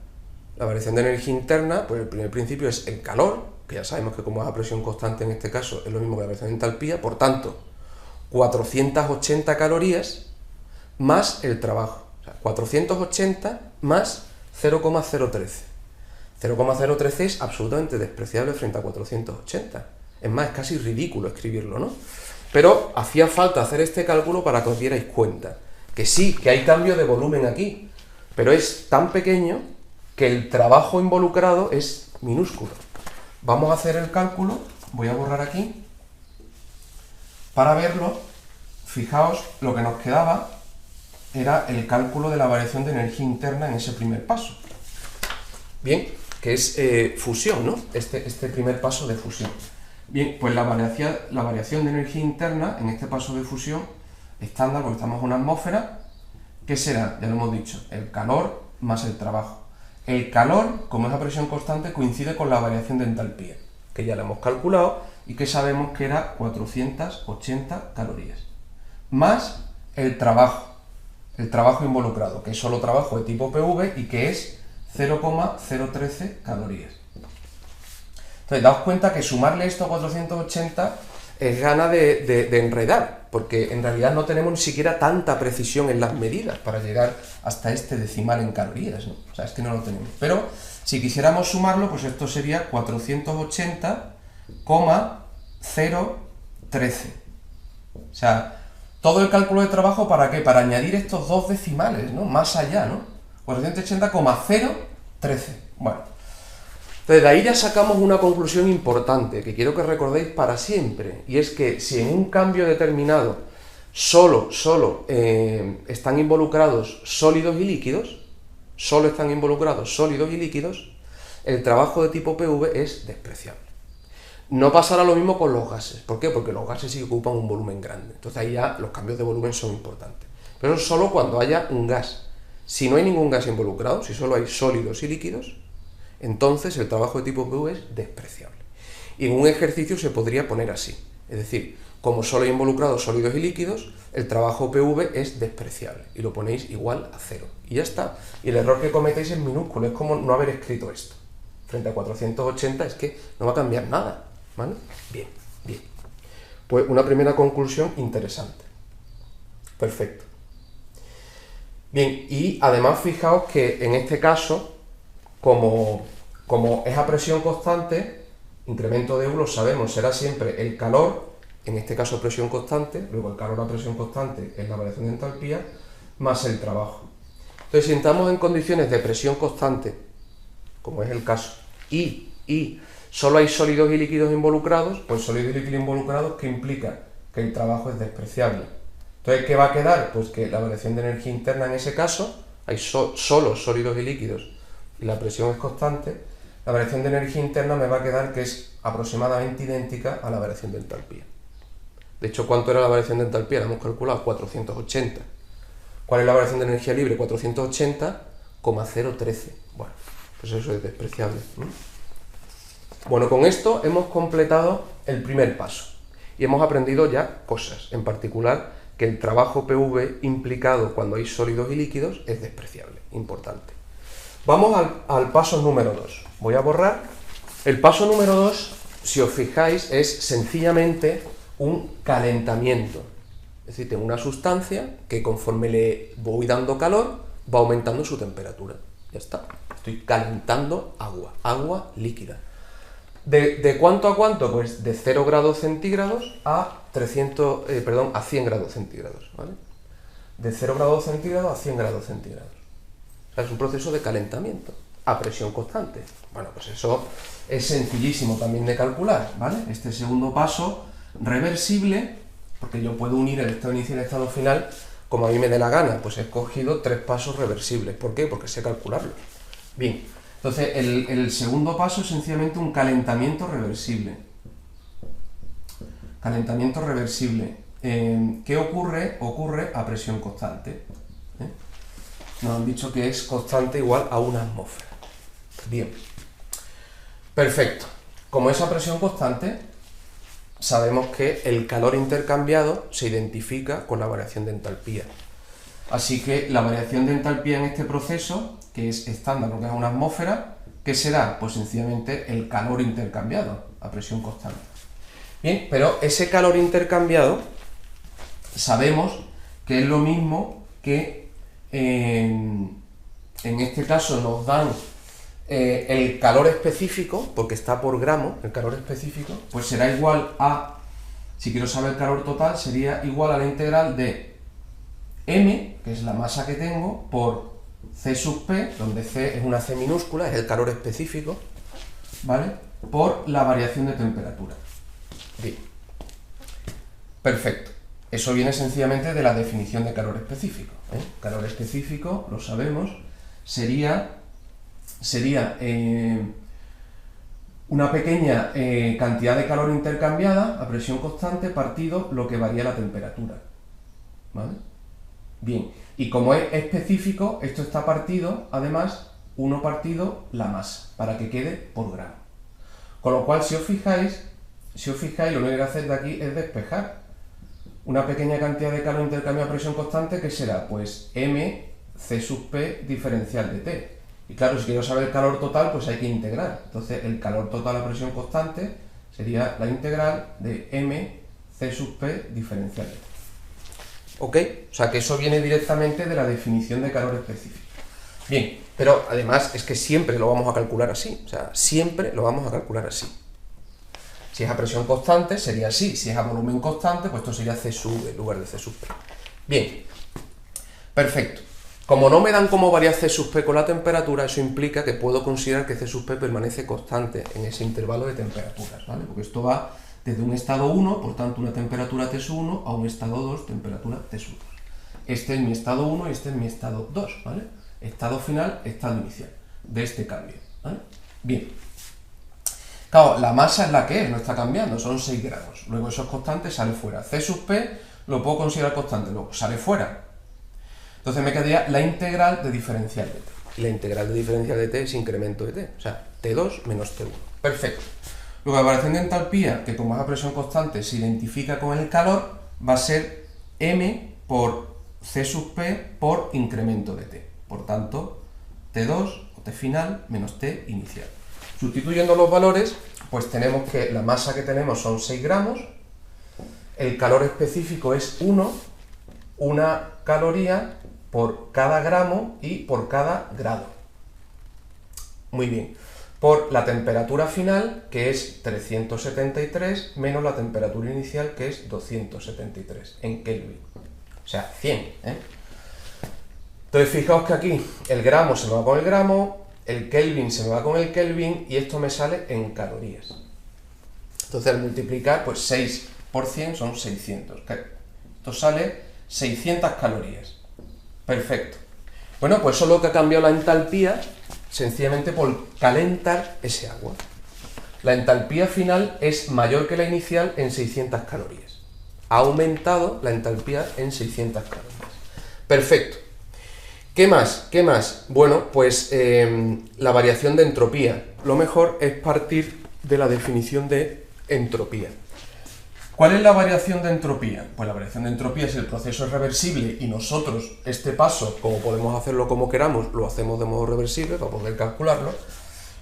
Speaker 1: La variación de energía interna, pues el primer principio es el calor, que ya sabemos que como es a presión constante en este caso es lo mismo que la variación de entalpía, por tanto, 480 calorías más el trabajo. O sea, 480 más 0,013. 0,013 es absolutamente despreciable frente a 480. Es más, es casi ridículo escribirlo, ¿no? Pero hacía falta hacer este cálculo para que os dierais cuenta. Que sí, que hay cambio de volumen aquí, pero es tan pequeño que el trabajo involucrado es minúsculo. Vamos a hacer el cálculo, voy a borrar aquí, para verlo. Fijaos, lo que nos quedaba era el cálculo de la variación de energía interna en ese primer paso. Bien, que es fusión, ¿no? Este primer paso de fusión. Bien, pues la variación de energía interna en este paso de fusión estándar, porque estamos en una atmósfera, ¿qué será? Ya lo hemos dicho, el calor más el trabajo. El calor, como es a presión constante, coincide con la variación de entalpía, que ya la hemos calculado y que sabemos que era 480 calorías. Más el trabajo involucrado, que es solo trabajo de tipo PV y que es 0,013 calorías. Entonces, daos cuenta que sumarle esto a 480 es gana de enredar, porque en realidad no tenemos ni siquiera tanta precisión en las medidas para llegar hasta este decimal en calorías, ¿no? O sea, es que no lo tenemos. Pero si quisiéramos sumarlo, pues esto sería 480,013. O sea, todo el cálculo de trabajo, ¿para qué? Para añadir estos dos decimales, ¿no? Más allá, ¿no? 480,013. Bueno, entonces de ahí ya sacamos una conclusión importante que quiero que recordéis para siempre, y es que si en un cambio determinado solo están involucrados sólidos y líquidos, el trabajo de tipo PV es despreciable. No pasará lo mismo con los gases. ¿Por qué? Porque los gases sí ocupan un volumen grande. Entonces ahí ya los cambios de volumen son importantes. Pero eso solo cuando haya un gas. Si no hay ningún gas involucrado, si solo hay sólidos y líquidos, entonces el trabajo de tipo PV es despreciable. Y en un ejercicio se podría poner así. Es decir, como solo hay involucrados sólidos y líquidos, el trabajo PV es despreciable. Y lo ponéis igual a 0. Y ya está. Y el error que cometéis es minúsculo. Es como no haber escrito esto. Frente a 480 es que no va a cambiar nada. ¿Vale? Bien. Pues una primera conclusión interesante. Perfecto. Bien, y además fijaos que en este caso, como es a presión constante, incremento de U, lo sabemos, será siempre el calor, en este caso presión constante, luego el calor a presión constante es la variación de entalpía, más el trabajo. Entonces, si estamos en condiciones de presión constante, como es el caso, y solo hay sólidos y líquidos involucrados, pues sólidos y líquidos involucrados, ¿qué implica? Que el trabajo es despreciable. Entonces, ¿qué va a quedar? Pues que la variación de energía interna en ese caso, hay solo sólidos y líquidos, y la presión es constante, la variación de energía interna me va a quedar que es aproximadamente idéntica a la variación de entalpía. De hecho, ¿cuánto era la variación de entalpía? La hemos calculado, 480. ¿Cuál es la variación de energía libre? 480,013. Bueno, pues eso es despreciable. Bueno, con esto hemos completado el primer paso y hemos aprendido ya cosas, en particular que el trabajo PV implicado cuando hay sólidos y líquidos es despreciable, importante. Vamos al paso número 2. Voy a borrar. El paso número 2, si os fijáis, es sencillamente un calentamiento. Es decir, tengo una sustancia que conforme le voy dando calor va aumentando su temperatura. Ya está. Estoy calentando agua líquida. ¿De cuánto a cuánto? Pues de 0 grados centígrados a 100 grados centígrados, ¿vale? De 0 grados centígrados a 100 grados centígrados. O sea, es un proceso de calentamiento a presión constante. Bueno, pues eso es sencillísimo también de calcular, ¿vale? Este segundo paso, reversible, porque yo puedo unir el estado inicial y el estado final como a mí me dé la gana, pues he escogido 3 pasos reversibles. ¿Por qué? Porque sé calcularlo. Bien. Entonces, el segundo paso es sencillamente un calentamiento reversible. Calentamiento reversible. ¿Qué ocurre? Ocurre a presión constante. Nos han dicho que es constante igual a 1 atmósfera. Bien. Perfecto. Como es a presión constante, sabemos que el calor intercambiado se identifica con la variación de entalpía. Así que la variación de entalpía en este proceso, que es estándar, lo que es una atmósfera, ¿qué será? Pues sencillamente el calor intercambiado a presión constante. Bien, pero ese calor intercambiado sabemos que es lo mismo que en este caso nos dan el calor específico, porque está por gramo, el calor específico, pues será igual a, si quiero saber el calor total, sería igual a la integral de M, que es la masa que tengo, por C sub P, donde C es una C minúscula, es el calor específico, ¿vale? Por la variación de temperatura. Bien. Perfecto. Eso viene sencillamente de la definición de calor específico. Calor específico, lo sabemos, sería una pequeña cantidad de calor intercambiada a presión constante partido lo que varía la temperatura. ¿Vale? Bien, y como es específico, esto está partido, además, 1 partido la masa, para que quede por gramo. Con lo cual, si os fijáis, lo único que hay que hacer de aquí es despejar. Una pequeña cantidad de calor intercambiado a presión constante, ¿qué será? Pues m C sub P diferencial de T. Y claro, si quiero saber el calor total, pues hay que integrar. Entonces, el calor total a presión constante sería la integral de mC sub P diferencial de T. ¿Ok? O sea, que eso viene directamente de la definición de calor específico. Bien, pero además es que siempre lo vamos a calcular así. O sea, siempre lo vamos a calcular así. Si es a presión constante, sería así. Si es a volumen constante, pues esto sería C sub V en lugar de C sub P. Bien, perfecto. Como no me dan cómo variar C sub P con la temperatura, eso implica que puedo considerar que C sub P permanece constante en ese intervalo de temperaturas, ¿vale? Porque esto va desde un estado 1, por tanto una temperatura T sub 1, a un estado 2, temperatura T sub 2. Este es mi estado 1 y este es mi estado 2, ¿vale? Estado final, estado inicial de este cambio, ¿vale? Bien. Claro, la masa es la que es, no está cambiando, son 6 gramos. Luego eso es constante, sale fuera. C sub P lo puedo considerar constante, luego sale fuera. Entonces me quedaría la integral de diferencial de T. Y la integral de diferencial de T es incremento de T, o sea, T2 menos T1. Perfecto. Luego la variación de entalpía, que como es a presión constante se identifica con el calor, va a ser M por C sub P por incremento de T. Por tanto, T2 o T final menos T inicial. Sustituyendo los valores, pues tenemos que la masa que tenemos son 6 gramos, el calor específico es 1, una caloría por cada gramo y por cada grado. Muy bien. Por la temperatura final, que es 373, menos la temperatura inicial, que es 273, en Kelvin. O sea, 100, ¿eh? Entonces, fijaos que aquí el gramo se me va con el gramo, el Kelvin se me va con el Kelvin, y esto me sale en calorías. Entonces, al multiplicar, pues 6 por 100 son 600. Esto sale 600 calorías. Perfecto. Bueno, pues solo que ha cambiado la entalpía, sencillamente por calentar ese agua. La entalpía final es mayor que la inicial en 600 calorías. Ha aumentado la entalpía en 600 calorías. Perfecto. ¿Qué más? ¿Qué más? Bueno, pues la variación de entropía. Lo mejor es partir de la definición de entropía. ¿Cuál es la variación de entropía? Pues la variación de entropía, si el proceso es reversible y nosotros este paso, como podemos hacerlo como queramos, lo hacemos de modo reversible para poder calcularlo,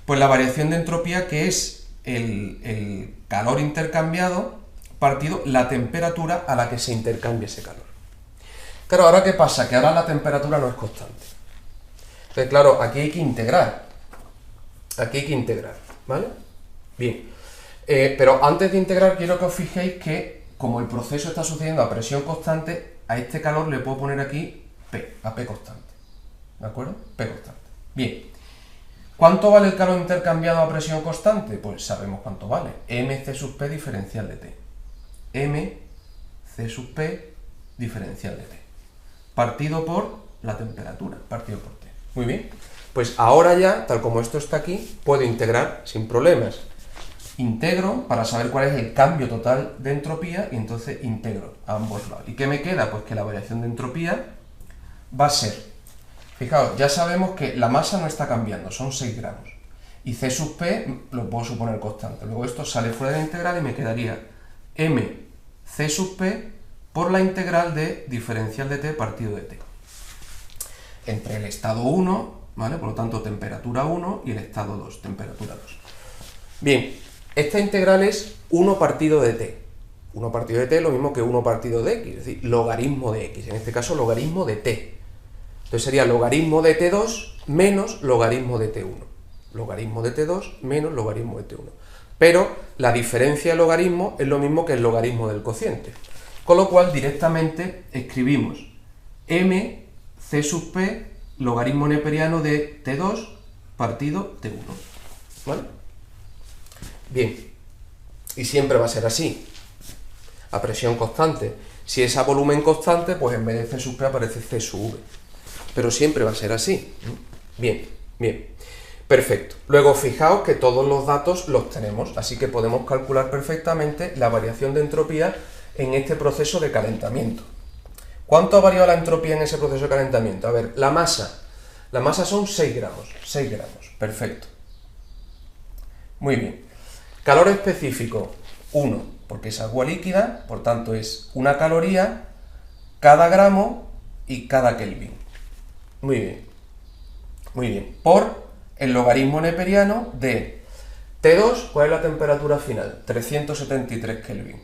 Speaker 1: pues la variación de entropía, que es el calor intercambiado partido la temperatura a la que se intercambia ese calor. Claro, ¿ahora qué pasa? Que ahora la temperatura no es constante. Entonces, claro, aquí hay que integrar. Aquí hay que integrar, ¿vale? Bien. Pero antes de integrar quiero que os fijéis que como el proceso está sucediendo a presión constante, a este calor le puedo poner aquí P, a P constante. ¿De acuerdo? P constante. Bien. ¿Cuánto vale el calor intercambiado a presión constante? Pues sabemos cuánto vale. mC sub P diferencial de T. mC sub P diferencial de T. Partido por la temperatura, partido por T. Muy bien. Pues ahora ya, tal como esto está aquí, puedo integrar sin problemas. Integro para saber cuál es el cambio total de entropía y entonces integro a ambos lados. ¿Y qué me queda? Pues que la variación de entropía va a ser, fijaos, ya sabemos que la masa no está cambiando, son 6 gramos. Y C sub P lo puedo suponer constante. Luego esto sale fuera de la integral y me quedaría mC sub P por la integral de diferencial de T partido de T. Entre el estado 1, ¿vale? Por lo tanto, temperatura 1 y el estado 2, temperatura 2. Bien. Esta integral es 1 partido de t. 1 partido de t es lo mismo que 1 partido de x, es decir, logaritmo de x, en este caso logaritmo de t. Entonces sería logaritmo de t2 menos logaritmo de t1. Logaritmo de t2 menos logaritmo de t1. Pero la diferencia de logaritmo es lo mismo que el logaritmo del cociente. Con lo cual directamente escribimos mC sub p logaritmo neperiano de t2 partido t1. ¿Vale? Bien, y siempre va a ser así, a presión constante. Si es a volumen constante, pues en vez de C sub P aparece C sub V. Pero siempre va a ser así. Bien, bien. Perfecto. Luego fijaos que todos los datos los tenemos, así que podemos calcular perfectamente la variación de entropía en este proceso de calentamiento. ¿Cuánto ha variado la entropía en ese proceso de calentamiento? A ver, la masa. La masa son 6 gramos. 6 gramos. Perfecto. Muy bien. Calor específico, 1, porque es agua líquida, por tanto es una caloría cada gramo y cada Kelvin. Muy bien. Muy bien. Por el logaritmo neperiano de T2, ¿cuál es la temperatura final? 373 Kelvin.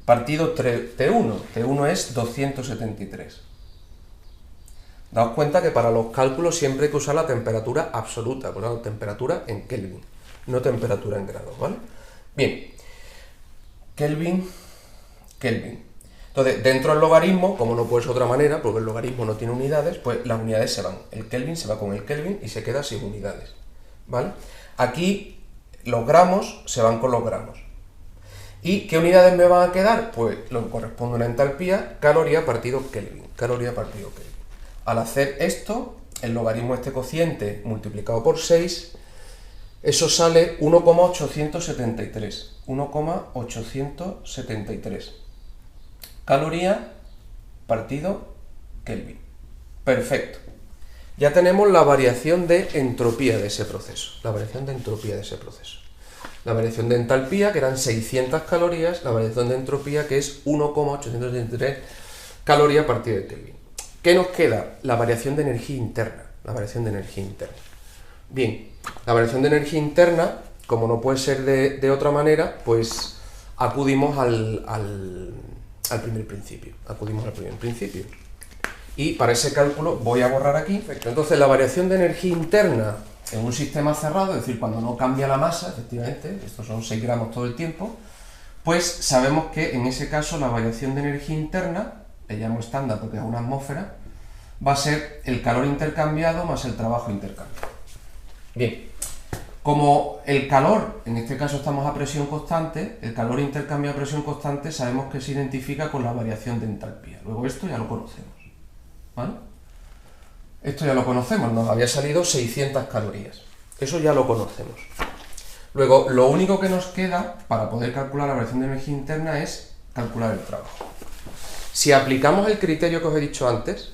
Speaker 1: Partido T1. T1 es 273. Daos cuenta que para los cálculos siempre hay que usar la temperatura absoluta, por lo tanto, temperatura en Kelvin, no temperatura en grados, ¿vale? Bien, Kelvin. Entonces, dentro del logaritmo, como no puede ser de otra manera, porque el logaritmo no tiene unidades, pues las unidades se van. El Kelvin se va con el Kelvin y se queda sin unidades, ¿vale? Aquí los gramos se van con los gramos. ¿Y qué unidades me van a quedar? Pues lo que corresponde a una entalpía, caloría partido Kelvin. Caloría partido Kelvin. Al hacer esto, el logaritmo de este cociente multiplicado por 6, eso sale 1,873. 1,873. Caloría partido Kelvin. Perfecto. Ya tenemos la variación de entropía de ese proceso. La variación de entropía de ese proceso. La variación de entalpía, que eran 600 calorías, la variación de entropía, que es 1,873 calorías partido de Kelvin. ¿Qué nos queda? La variación de energía interna. La variación de energía interna. Bien, la variación de energía interna, como no puede ser de otra manera, pues acudimos al primer principio. Acudimos al primer principio. Y para ese cálculo voy a borrar aquí. Perfecto. Entonces, la variación de energía interna en un sistema cerrado, es decir, cuando no cambia la masa, efectivamente, estos son 6 gramos todo el tiempo, pues sabemos que en ese caso la variación de energía interna, le llamo estándar porque es una atmósfera, va a ser el calor intercambiado más el trabajo intercambiado. Bien, como el calor, en este caso estamos a presión constante, el calor intercambiado a presión constante sabemos que se identifica con la variación de entalpía. Luego esto ya lo conocemos, ¿vale? Esto ya lo conocemos, nos había salido 600 calorías. Eso ya lo conocemos. Luego, lo único que nos queda para poder calcular la variación de energía interna es calcular el trabajo. Si aplicamos el criterio que os he dicho antes,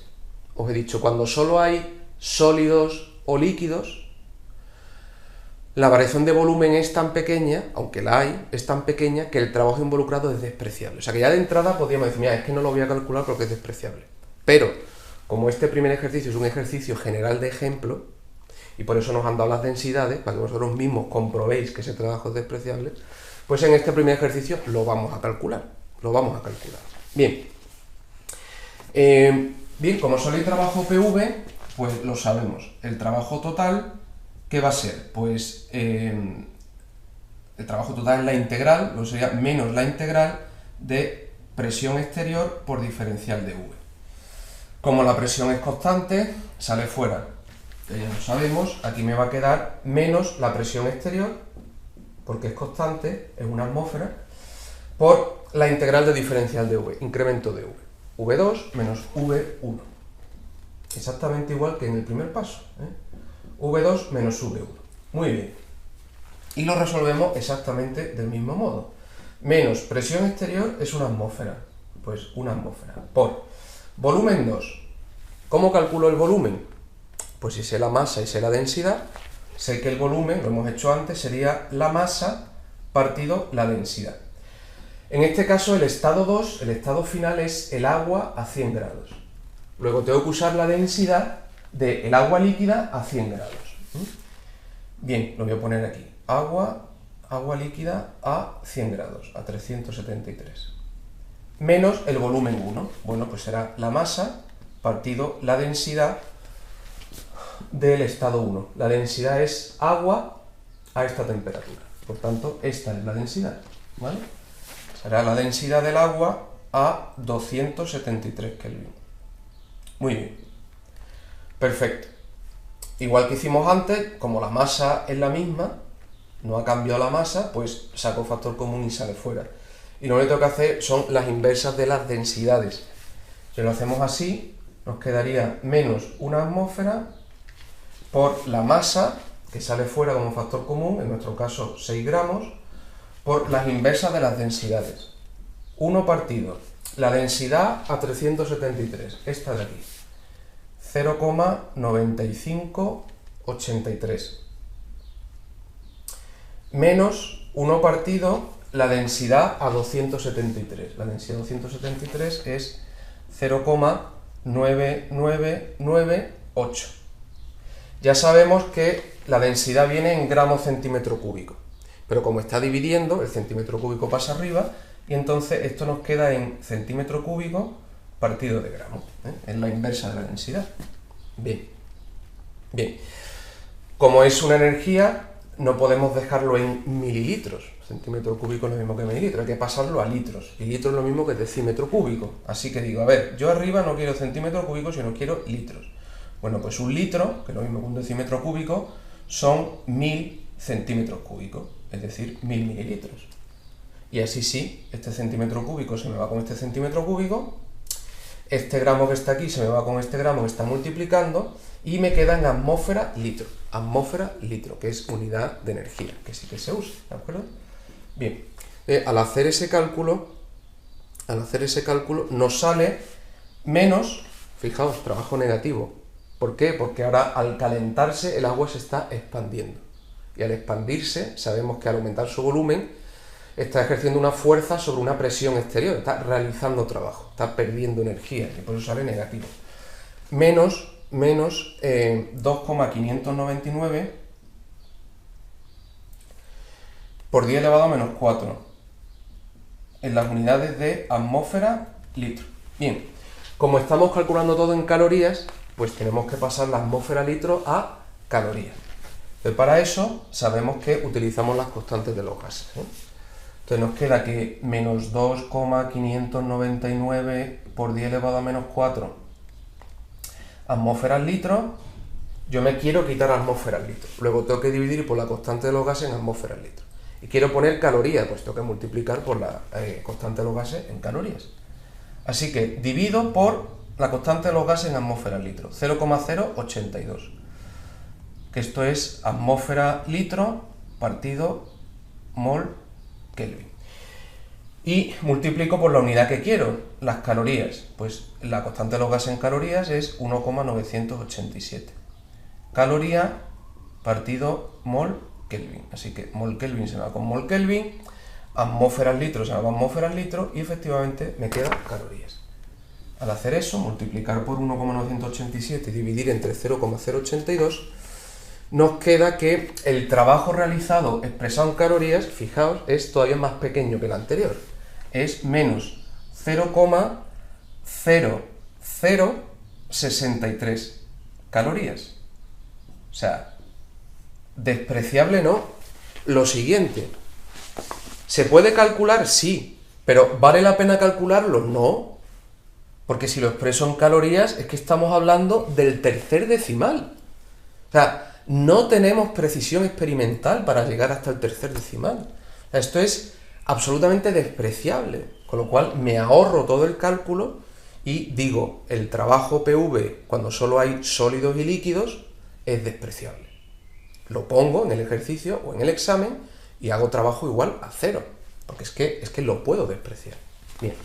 Speaker 1: os he dicho cuando solo hay sólidos o líquidos, la variación de volumen es tan pequeña, aunque la hay, es tan pequeña que el trabajo involucrado es despreciable. O sea que ya de entrada podríamos decir, mira, es que no lo voy a calcular porque es despreciable. Pero, como este primer ejercicio es un ejercicio general de ejemplo, y por eso nos han dado las densidades, para que vosotros mismos comprobéis que ese trabajo es despreciable, pues en este primer ejercicio lo vamos a calcular. Lo vamos a calcular. Bien. Bien, como solo hay trabajo PV, pues lo sabemos. El trabajo total, ¿qué va a ser? Pues el trabajo total es la integral, lo sería menos la integral de presión exterior por diferencial de V. Como la presión es constante, sale fuera, ya lo sabemos, aquí me va a quedar menos la presión exterior, porque es constante, es una atmósfera, por la integral de diferencial de V, incremento de V. V2 menos V1. Exactamente igual que en el primer paso, V2 menos V1. Muy bien. Y lo resolvemos exactamente del mismo modo. Menos presión exterior es una atmósfera. Pues una atmósfera. Por volumen 2. ¿Cómo calculo el volumen? Pues si sé la masa y sé la densidad, sé que el volumen, lo hemos hecho antes, sería la masa partido la densidad. En este caso el estado 2, el estado final es el agua a 100 grados. Luego tengo que usar la densidad del agua líquida a 100 grados. Bien, lo voy a poner aquí. Agua líquida a 100 grados, a 373. Menos el volumen 1. Bueno, pues será la masa partido la densidad del estado 1. La densidad es agua a esta temperatura. Por tanto, esta es la densidad, ¿vale? Será la densidad del agua a 273 Kelvin. Muy bien. Perfecto. Igual que hicimos antes, como la masa es la misma, no ha cambiado la masa, pues saco factor común y sale fuera. Y lo único que tengo que hacer son las inversas de las densidades. Si lo hacemos así, nos quedaría menos una atmósfera por la masa, que sale fuera como factor común, en nuestro caso 6 gramos, por las inversas de las densidades. 1 partido, la densidad a 373, esta de aquí, 0,9583. Menos 1 partido, la densidad a 273. La densidad a 273 es 0,999 8. Ya sabemos que la densidad viene en gramos centímetro cúbico, pero como está dividiendo, el centímetro cúbico pasa arriba, y entonces esto nos queda en centímetro cúbico partido de gramo, ¿eh? Es la inversa de la densidad. Bien. Como es una energía, no podemos dejarlo en mililitros. Centímetro cúbico es lo mismo que mililitro, hay que pasarlo a litros. Y litro es lo mismo que decímetro cúbico. Así que digo, a ver, yo arriba no quiero centímetro cúbico, sino quiero litros. Bueno, pues un litro, que es lo mismo que un decímetro cúbico, son 1000 centímetros cúbicos, es decir, 1000 mililitros. Y así sí, este centímetro cúbico se me va con este centímetro cúbico, este gramo que está aquí se me va con este gramo que está multiplicando, y me queda en atmósfera litro, que es unidad de energía, que sí que se usa, ¿de acuerdo? Bien, al hacer ese cálculo nos sale menos, fijaos, trabajo negativo. ¿Por qué? Porque ahora al calentarse el agua se está expandiendo. Y al expandirse, sabemos que al aumentar su volumen, está ejerciendo una fuerza sobre una presión exterior, está realizando trabajo, está perdiendo energía, y por eso sale negativo. Menos 2,599 por 10 elevado a menos 4 en las unidades de atmósfera litro. Bien, como estamos calculando todo en calorías, pues tenemos que pasar la atmósfera litro a calorías. Pero para eso sabemos que utilizamos las constantes de los gases, ¿eh? Entonces nos queda que menos 2,599 por 10 elevado a menos 4 atmósferas litros. Yo me quiero quitar atmósferas litros. Luego tengo que dividir por la constante de los gases en atmósferas litros. Y quiero poner calorías, pues tengo que multiplicar por la constante de los gases en calorías. Así que divido por la constante de los gases en atmósferas litros, 0,082. Que esto es atmósfera litro partido mol Kelvin. Y multiplico por la unidad que quiero, las calorías. Pues la constante de los gases en calorías es 1,987. Caloría partido mol Kelvin. Así que mol Kelvin se me va con mol Kelvin, atmósferas litros se me va con atmósferas litros, y efectivamente me quedan calorías. Al hacer eso, multiplicar por 1,987 y dividir entre 0,082, nos queda que el trabajo realizado expresado en calorías, fijaos, es todavía más pequeño que el anterior. Es menos 0,0063 calorías. O sea, despreciable no. Lo siguiente, ¿se puede calcular? Sí, pero ¿vale la pena calcularlo? No, porque si lo expreso en calorías es que estamos hablando del tercer decimal. O sea, no tenemos precisión experimental para llegar hasta el tercer decimal. O sea, esto es absolutamente despreciable, con lo cual me ahorro todo el cálculo y digo, el trabajo PV cuando solo hay sólidos y líquidos es despreciable. Lo pongo en el ejercicio o en el examen y hago trabajo igual a 0, porque es que lo puedo despreciar. Bien,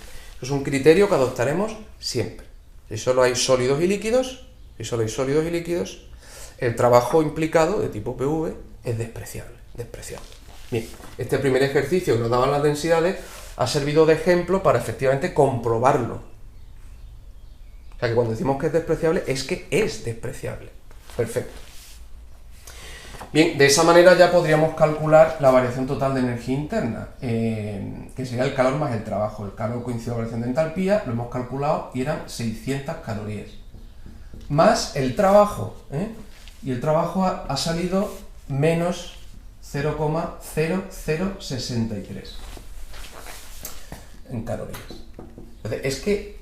Speaker 1: es un criterio que adoptaremos siempre. Si solo hay sólidos y líquidos, el trabajo implicado de tipo PV es despreciable. Bien, este primer ejercicio que nos daban las densidades ha servido de ejemplo para efectivamente comprobarlo. O sea que cuando decimos que es despreciable, es que es despreciable. Perfecto. Bien, de esa manera ya podríamos calcular la variación total de energía interna, que sería el calor más el trabajo. El calor coincide con la variación de entalpía, lo hemos calculado y eran 600 calorías. Más el trabajo, y el trabajo ha salido menos 0,0063 en calorías. Entonces, es que,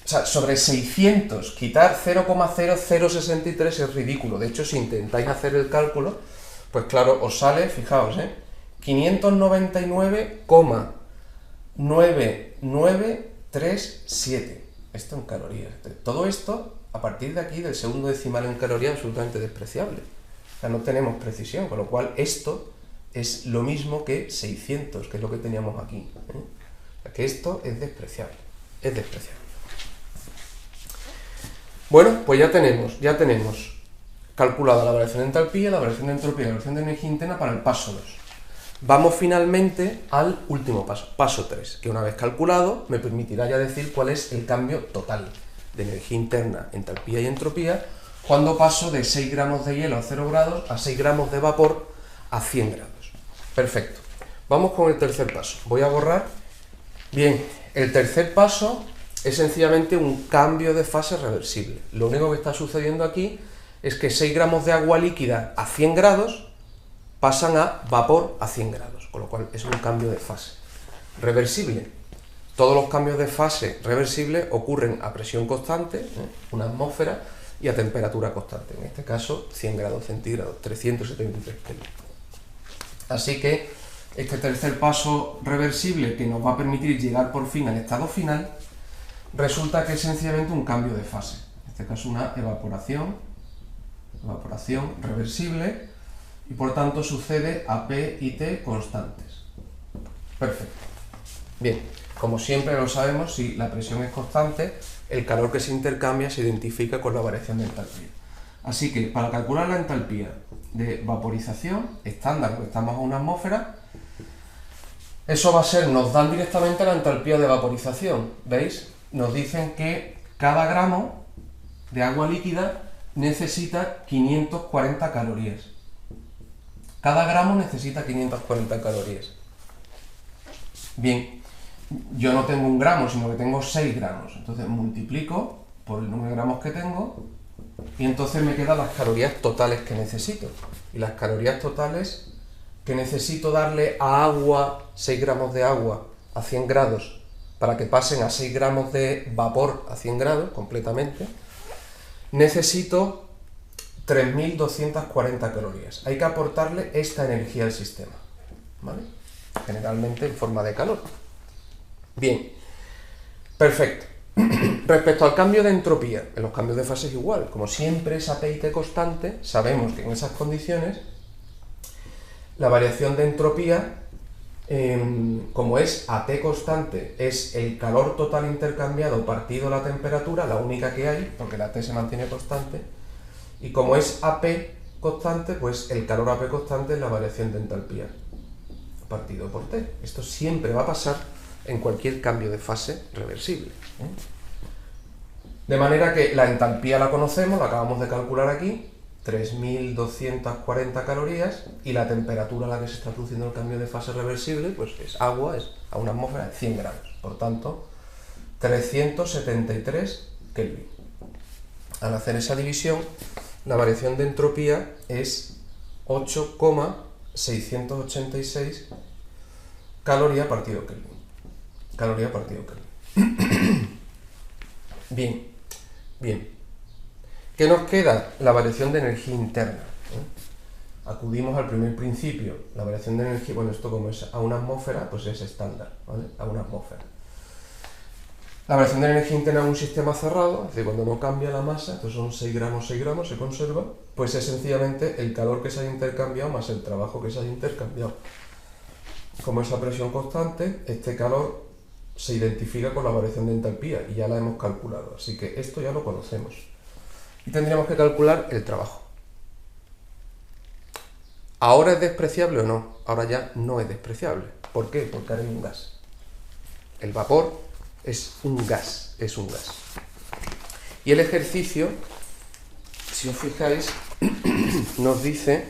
Speaker 1: o sea, sobre 600 quitar 0,0063 es ridículo. De hecho, si intentáis hacer el cálculo, pues claro, os sale, fijaos, 599,9937. Esto en calorías. Entonces, todo esto, a partir de aquí, del segundo decimal en calorías, es absolutamente despreciable. O sea, no tenemos precisión, con lo cual esto es lo mismo que 600, que es lo que teníamos aquí. O sea, que esto es despreciable. Bueno, pues ya tenemos calculada la variación de entalpía, la variación de entropía y la variación de energía interna para el paso 2. Vamos finalmente al último paso, paso 3, que una vez calculado me permitirá ya decir cuál es el cambio total de energía interna, entalpía y entropía cuando paso de 6 gramos de hielo a 0 grados a 6 gramos de vapor a 100 grados. Perfecto. Vamos con el tercer paso. Voy a borrar. Bien, el tercer paso es sencillamente un cambio de fase reversible. Lo único que está sucediendo aquí es que 6 gramos de agua líquida a 100 grados pasan a vapor a 100 grados, con lo cual es un cambio de fase reversible. Todos los cambios de fase reversibles ocurren a presión constante, una atmósfera, y a temperatura constante, en este caso 100 grados centígrados, 373 Kelvin. Así que este tercer paso reversible, que nos va a permitir llegar por fin al estado final, resulta que es sencillamente un cambio de fase, en este caso una evaporación reversible, y por tanto sucede a P y T constantes. Perfecto. Bien, como siempre lo sabemos, si la presión es constante, el calor que se intercambia se identifica con la variación de entalpía. Así que para calcular la entalpía de vaporización estándar, que estamos a una atmósfera, eso va a ser, nos dan directamente la entalpía de vaporización. ¿Veis? Nos dicen que cada gramo de agua líquida necesita 540 calorías. Cada gramo necesita 540 calorías. Bien, yo no tengo un gramo, sino que tengo 6 gramos. Entonces multiplico por el número de gramos que tengo y entonces me quedan las calorías totales que necesito. Y las calorías totales que necesito darle a agua, 6 gramos de agua a 100 grados, para que pasen a 6 gramos de vapor a 100 grados completamente, necesito 3.240 calorías. Hay que aportarle esta energía al sistema, ¿vale? Generalmente en forma de calor. Bien, perfecto. Respecto al cambio de entropía, en los cambios de fase es igual. Como siempre es P y T constante, sabemos que en esas condiciones la variación de entropía, como es T constante, es el calor total intercambiado partido la temperatura, la única que hay, porque la T se mantiene constante, y como es AP constante, pues el calor AP constante es la variación de entalpía partido por T. Esto siempre va a pasar en cualquier cambio de fase reversible. De manera que la entalpía la conocemos, la acabamos de calcular aquí, 3.240 calorías, y la temperatura a la que se está produciendo el cambio de fase reversible, pues es agua, es a una atmósfera de 100 grados. Por tanto, 373 Kelvin. Al hacer esa división, la variación de entropía es 8,686 calorías partido Kelvin. Caloría partido Kelvin. Bien, bien. ¿Qué nos queda? La variación de energía interna. Acudimos al primer principio. La variación de energía, bueno, esto como es a una atmósfera, pues es estándar, ¿vale? A una atmósfera. La variación de energía interna en un sistema cerrado, es decir, cuando no cambia la masa, entonces son 6 gramos, se conserva, pues es sencillamente el calor que se haya intercambiado más el trabajo que se haya intercambiado. Como es a presión constante, este calor se identifica con la variación de entalpía y ya la hemos calculado, así que esto ya lo conocemos. Y tendríamos que calcular el trabajo. ¿Ahora es despreciable o no? Ahora ya no es despreciable. ¿Por qué? Porque ahora hay un gas. El vapor es un gas, Y el ejercicio, si os fijáis, nos dice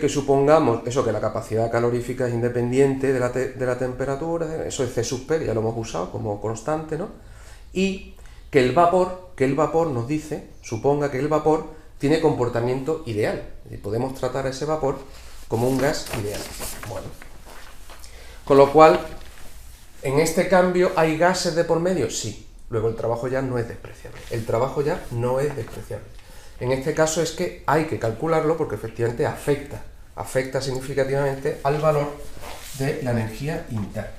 Speaker 1: que supongamos eso, que la capacidad calorífica es independiente de la temperatura, eso es C sub P, ya lo hemos usado como constante, ¿no? Y que el vapor nos dice, suponga que el vapor tiene comportamiento ideal, y podemos tratar a ese vapor como un gas ideal. Bueno, con lo cual, ¿en este cambio hay gases de por medio? Sí. Luego el trabajo ya no es despreciable. En este caso es que hay que calcularlo porque efectivamente afecta significativamente al valor de la energía interna.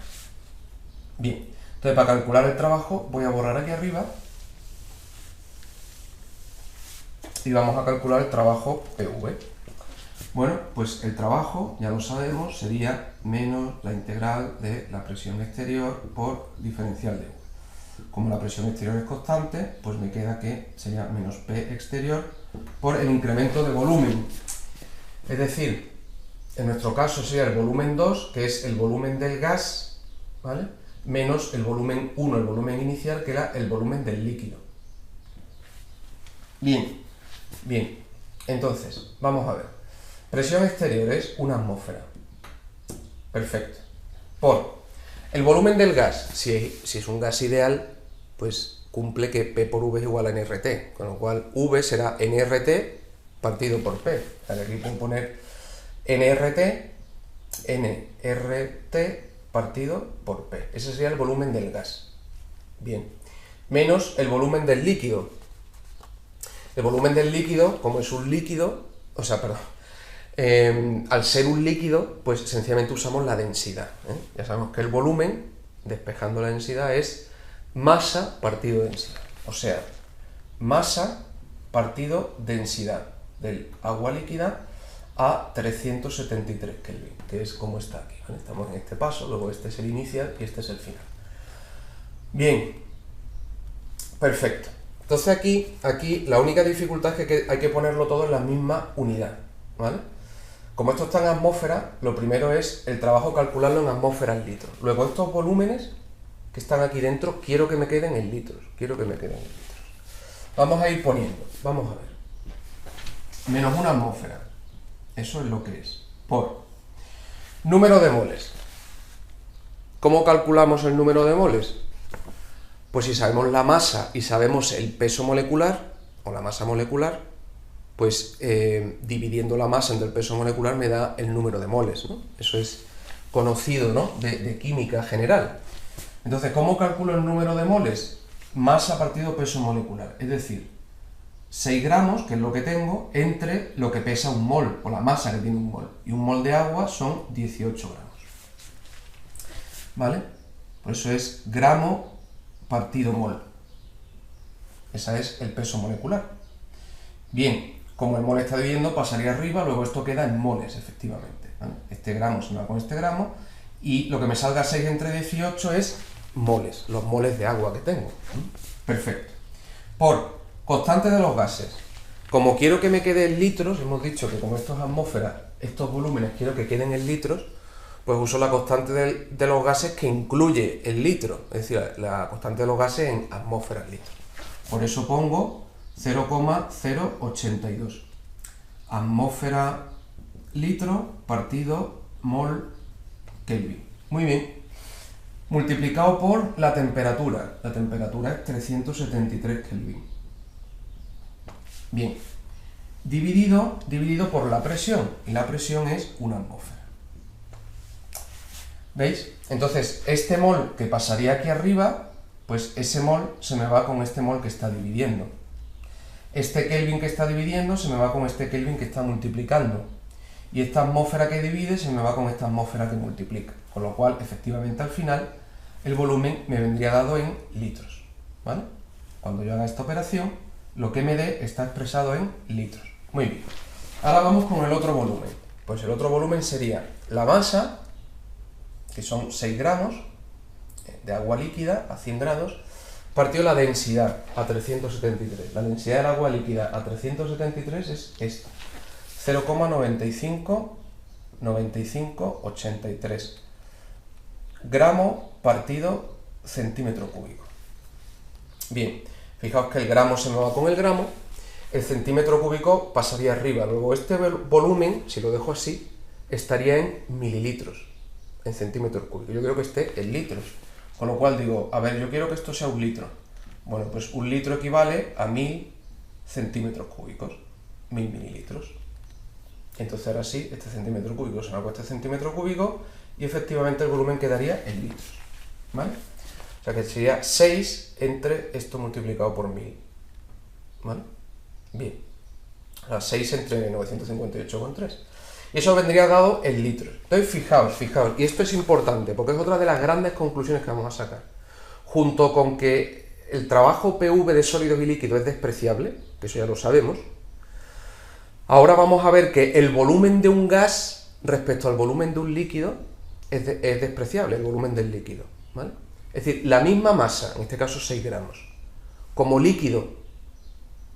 Speaker 1: Bien, entonces para calcular el trabajo voy a borrar aquí arriba y vamos a calcular el trabajo PV. Bueno, pues el trabajo, ya lo sabemos, sería menos la integral de la presión exterior por diferencial de V. Como la presión exterior es constante, pues me queda que sería menos P exterior por el incremento de volumen. Es decir, en nuestro caso sería el volumen 2, que es el volumen del gas, ¿vale? menos el volumen 1, el volumen inicial, que era el volumen del líquido. Bien, bien. Entonces, vamos a ver. Presión exterior es una atmósfera. Perfecto. Por el volumen del gas, si es un gas ideal, pues cumple que P por V es igual a nRT, con lo cual V será nRT partido por P. O sea, aquí puedo poner nRT partido por P. Ese sería el volumen del gas. Bien. Menos el volumen del líquido. El volumen del líquido, como es un líquido, o sea, perdón, al ser un líquido, pues sencillamente usamos la densidad. Ya sabemos que el volumen, despejando la densidad, es masa partido densidad. O sea, masa partido densidad del agua líquida a 373 Kelvin, que es como está aquí. ¿Vale? Estamos en este paso, luego este es el inicial y este es el final. Bien, perfecto. Entonces aquí la única dificultad es que hay que ponerlo todo en la misma unidad, ¿vale? Como esto está en atmósfera, lo primero es el trabajo calcularlo en atmósferas litros. Luego estos volúmenes que están aquí dentro, quiero que me queden en litros. Vamos a ir poniendo, vamos a ver. Menos una atmósfera. Eso es lo que es. Por número de moles. ¿Cómo calculamos el número de moles? Pues si sabemos la masa y sabemos el peso molecular, o la masa molecular, pues dividiendo la masa entre el peso molecular me da el número de moles, ¿no? Eso es conocido, ¿no? de química general. Entonces, ¿cómo calculo el número de moles? Masa partido peso molecular, es decir, 6 gramos, que es lo que tengo, entre lo que pesa un mol, o la masa que tiene un mol. Y un mol de agua son 18 gramos. ¿Vale? Por eso es gramo partido mol. Ese es el peso molecular. Bien, como el mol está dividiendo, pasaría arriba, luego esto queda en moles, efectivamente. ¿Vale? Este gramo se me va con este gramo, y lo que me salga 6 entre 18 es moles, los moles de agua que tengo. Perfecto. Por constante de los gases. Como quiero que me quede en litros, hemos dicho que como esto es atmósfera, estos volúmenes quiero que queden en litros, pues uso la constante de los gases que incluye el litro, es decir, la constante de los gases en atmósferas litros. Por eso pongo 0,082. Atmósfera litro partido mol Kelvin. Muy bien. Multiplicado por la temperatura. La temperatura es 373 Kelvin. Bien. Dividido por la presión. Y la presión es una atmósfera. ¿Veis? Entonces, este mol que pasaría aquí arriba, pues ese mol se me va con este mol que está dividiendo. Este Kelvin que está dividiendo se me va con este Kelvin que está multiplicando. Y esta atmósfera que divide se me va con esta atmósfera que multiplica. Con lo cual, efectivamente, al final, el volumen me vendría dado en litros. ¿Vale? Cuando yo haga esta operación, lo que me dé está expresado en litros. Muy bien. Ahora vamos con el otro volumen. Pues el otro volumen sería la masa, que son 6 gramos de agua líquida a 100 grados, partido la densidad a 373. La densidad del agua líquida a 373 es esto. 0,9583 gramo partido centímetro cúbico. Bien, fijaos que el gramo se me va con el gramo, el centímetro cúbico pasaría arriba, luego este volumen, si lo dejo así, estaría en mililitros, en centímetros cúbicos. Yo quiero que esté en litros, con lo cual digo, a ver, yo quiero que esto sea un litro. Bueno, pues un litro equivale a 1000 centímetros cúbicos, 1000 mililitros. Entonces ahora sí, este centímetro cúbico se me va con este centímetro cúbico y efectivamente el volumen quedaría en litros. ¿Vale? O sea que sería 6 entre esto multiplicado por 1000. ¿Vale? Bien. O sea, 6 entre 958,3. Y eso vendría dado en litros. Entonces fijaos, y esto es importante porque es otra de las grandes conclusiones que vamos a sacar. Junto con que el trabajo PV de sólidos y líquidos es despreciable, que eso ya lo sabemos, ahora vamos a ver que el volumen de un gas respecto al volumen de un líquido es despreciable, el volumen del líquido, ¿vale? Es decir, la misma masa, en este caso 6 gramos, como líquido,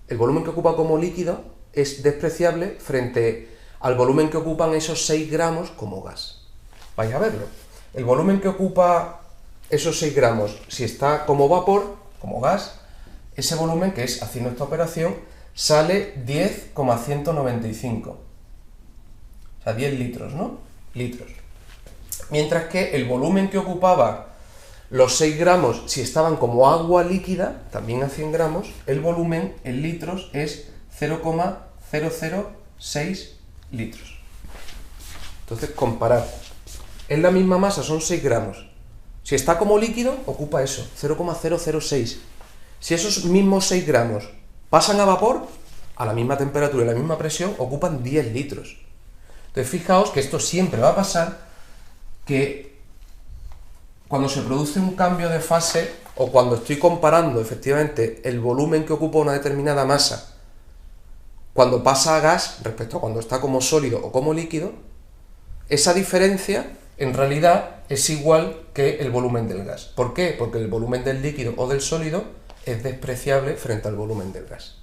Speaker 1: el volumen que ocupa como líquido es despreciable frente al volumen que ocupan esos 6 gramos como gas. Vais a verlo. El volumen que ocupa esos 6 gramos, si está como vapor, como gas, ese volumen que es, haciendo esta operación, sale 10,195. O sea, 10 litros, ¿no? Litros. Mientras que el volumen que ocupaba los 6 gramos, si estaban como agua líquida, también a 100 gramos, el volumen en litros es 0,006 litros. Entonces, comparar. Es la misma masa, son 6 gramos. Si está como líquido, ocupa eso, 0,006. Si esos mismos 6 gramos pasan a vapor, a la misma temperatura y la misma presión, ocupan 10 litros. Entonces, fijaos que esto siempre va a pasar, que cuando se produce un cambio de fase, o cuando estoy comparando efectivamente el volumen que ocupa una determinada masa, cuando pasa a gas respecto a cuando está como sólido o como líquido, esa diferencia en realidad es igual que el volumen del gas. ¿Por qué? Porque el volumen del líquido o del sólido es despreciable frente al volumen del gas.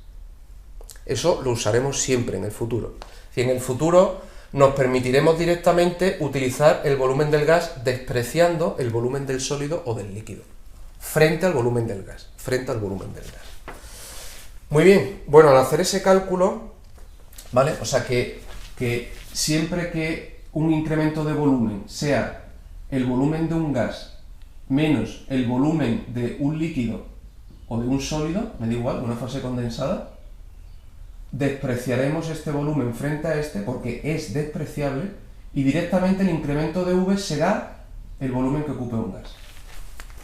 Speaker 1: Eso lo usaremos siempre en el futuro. Si en el futuro nos permitiremos directamente utilizar el volumen del gas despreciando el volumen del sólido o del líquido frente al volumen del gas, Muy bien, bueno, al hacer ese cálculo, ¿vale? O sea que siempre que un incremento de volumen sea el volumen de un gas menos el volumen de un líquido o de un sólido, me da igual, una fase condensada, despreciaremos este volumen frente a este porque es despreciable y directamente el incremento de V será el volumen que ocupe un gas.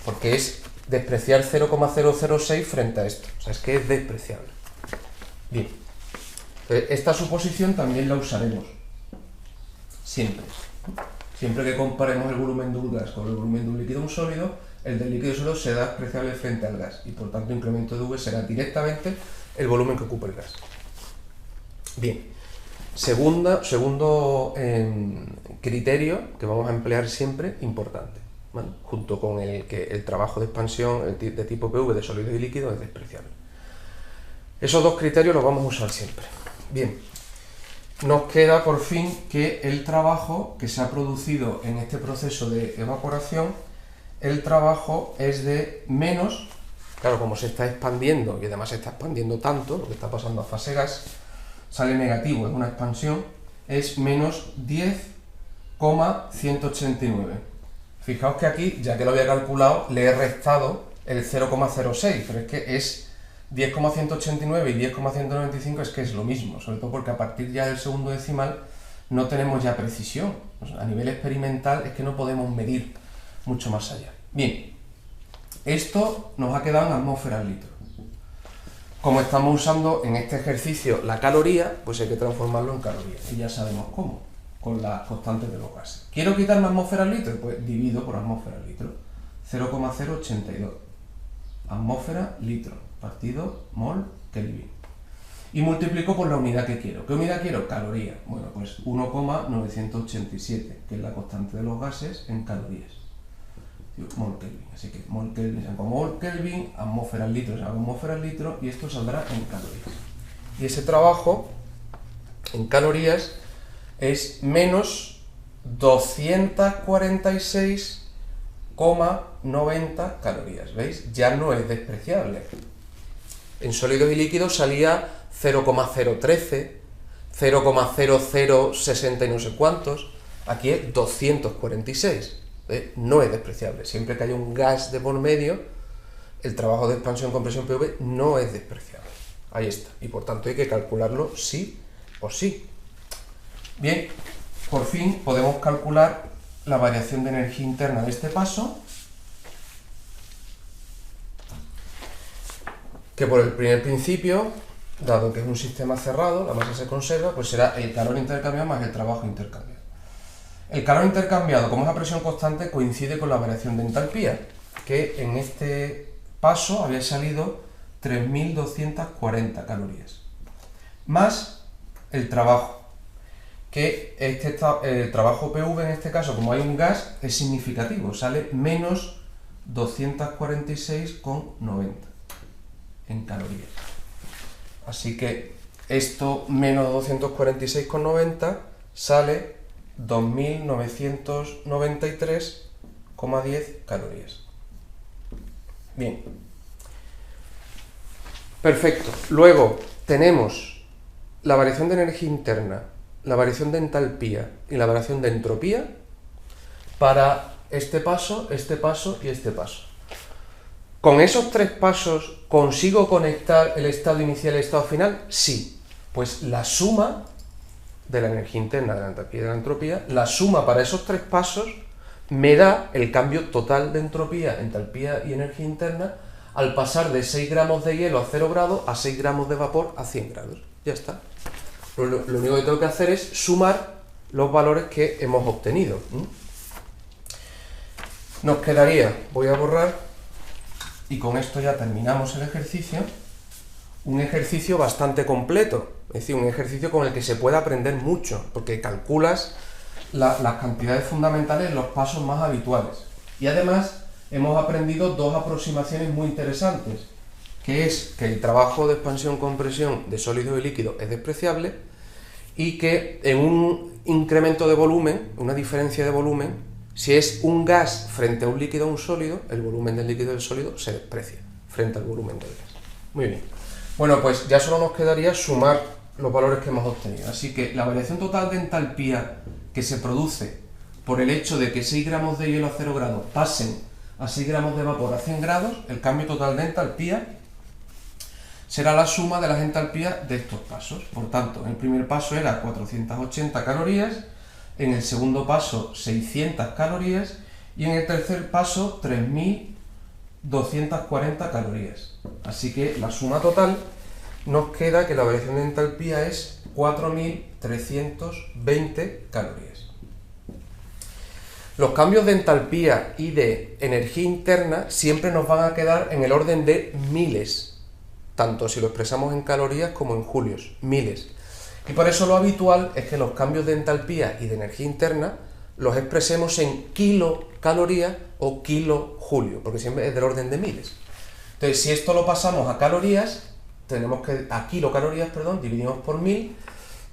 Speaker 1: Porque es despreciar 0,006 frente a esto. O sea, es que es despreciable. Bien. Esta suposición también la usaremos. Siempre. Siempre que comparemos el volumen de un gas con el volumen de un líquido o un sólido, el del líquido sólido será despreciable frente al gas. Y por tanto, el incremento de V será directamente el volumen que ocupa el gas. Bien, segundo criterio que vamos a emplear siempre, importante, ¿vale? Junto con el trabajo de expansión de tipo PV de sólidos y líquidos es despreciable. Esos dos criterios los vamos a usar siempre. Bien, nos queda por fin que el trabajo que se ha producido en este proceso de evaporación, el trabajo es de menos, claro, como se está expandiendo y además se está expandiendo tanto, lo que está pasando a fase gas, sale negativo, es una expansión, es menos 10,189. Fijaos que aquí, ya que lo había calculado, le he restado el 0,06, pero es que es 10,189 y 10,195 es que es lo mismo, sobre todo porque a partir ya del segundo decimal no tenemos ya precisión. O sea, a nivel experimental es que no podemos medir mucho más allá. Bien, esto nos ha quedado en atmósferas litros. Como estamos usando en este ejercicio la caloría, pues hay que transformarlo en calorías. Y ya sabemos cómo, con las constantes de los gases. ¿Quiero quitar la atmósfera litro? Pues divido por atmósfera litro. 0,082. Atmósfera litro, partido mol Kelvin. Y multiplico por la unidad que quiero. ¿Qué unidad quiero? Caloría. Bueno, pues 1,987, que es la constante de los gases en calorías. Mol Kelvin, así que mol Kelvin se como mol Kelvin, atmósferas litros se atmósferas litros y esto saldrá en calorías. Y ese trabajo en calorías es menos 246,90 calorías, ¿veis? Ya no es despreciable. En sólidos y líquidos salía 0,013, 0,0060 y no sé cuántos, aquí es 246. No es despreciable. Siempre que haya un gas de por medio, el trabajo de expansión con presión PV no es despreciable. Ahí está. Y por tanto hay que calcularlo sí o sí. Bien, por fin podemos calcular la variación de energía interna de este paso, que por el primer principio, dado que es un sistema cerrado, la masa se conserva, pues será el calor intercambiado más el trabajo intercambiado. El calor intercambiado, como es a presión constante, coincide con la variación de entalpía, que en este paso había salido 3.240 calorías, más el trabajo, que el trabajo PV en este caso, como hay un gas, es significativo, sale menos 246,90 en calorías. Así que esto menos 246,90 sale 2.993,10 calorías. Bien. Perfecto. Luego tenemos la variación de energía interna, la variación de entalpía y la variación de entropía para este paso y este paso. ¿Con esos tres pasos consigo conectar el estado inicial y el estado final? Sí. Pues la suma de la energía interna, de la entalpía y de la entropía, la suma para esos tres pasos me da el cambio total de entropía, entalpía y energía interna al pasar de 6 gramos de hielo a 0 grados a 6 gramos de vapor a 100 grados. Ya está. Lo único que tengo que hacer es sumar los valores que hemos obtenido. Nos quedaría, voy a borrar, y con esto ya terminamos el ejercicio, un ejercicio bastante completo, es decir, un ejercicio con el que se puede aprender mucho, porque calculas las cantidades fundamentales en los pasos más habituales. Y además hemos aprendido dos aproximaciones muy interesantes, que es que el trabajo de expansión-compresión de sólidos y líquidos es despreciable y que en un incremento de volumen, una diferencia de volumen, si es un gas frente a un líquido o un sólido, el volumen del líquido y del sólido se desprecia frente al volumen del gas. Muy bien. Bueno, pues ya solo nos quedaría sumar los valores que hemos obtenido. Así que la variación total de entalpía que se produce por el hecho de que 6 gramos de hielo a 0 grados pasen a 6 gramos de vapor a 100 grados, el cambio total de entalpía será la suma de las entalpías de estos pasos. Por tanto, en el primer paso era 480 calorías, en el segundo paso 600 calorías y en el tercer paso 3240 calorías. Así que la suma total nos queda que la variación de entalpía es 4320 calorías. Los cambios de entalpía y de energía interna siempre nos van a quedar en el orden de miles, tanto si lo expresamos en calorías como en julios, miles. Y por eso lo habitual es que los cambios de entalpía y de energía interna los expresemos en kilocalorías o kilojulio, porque siempre es del orden de miles. Entonces, si esto lo pasamos a calorías, a kilocalorías, dividimos por 1000,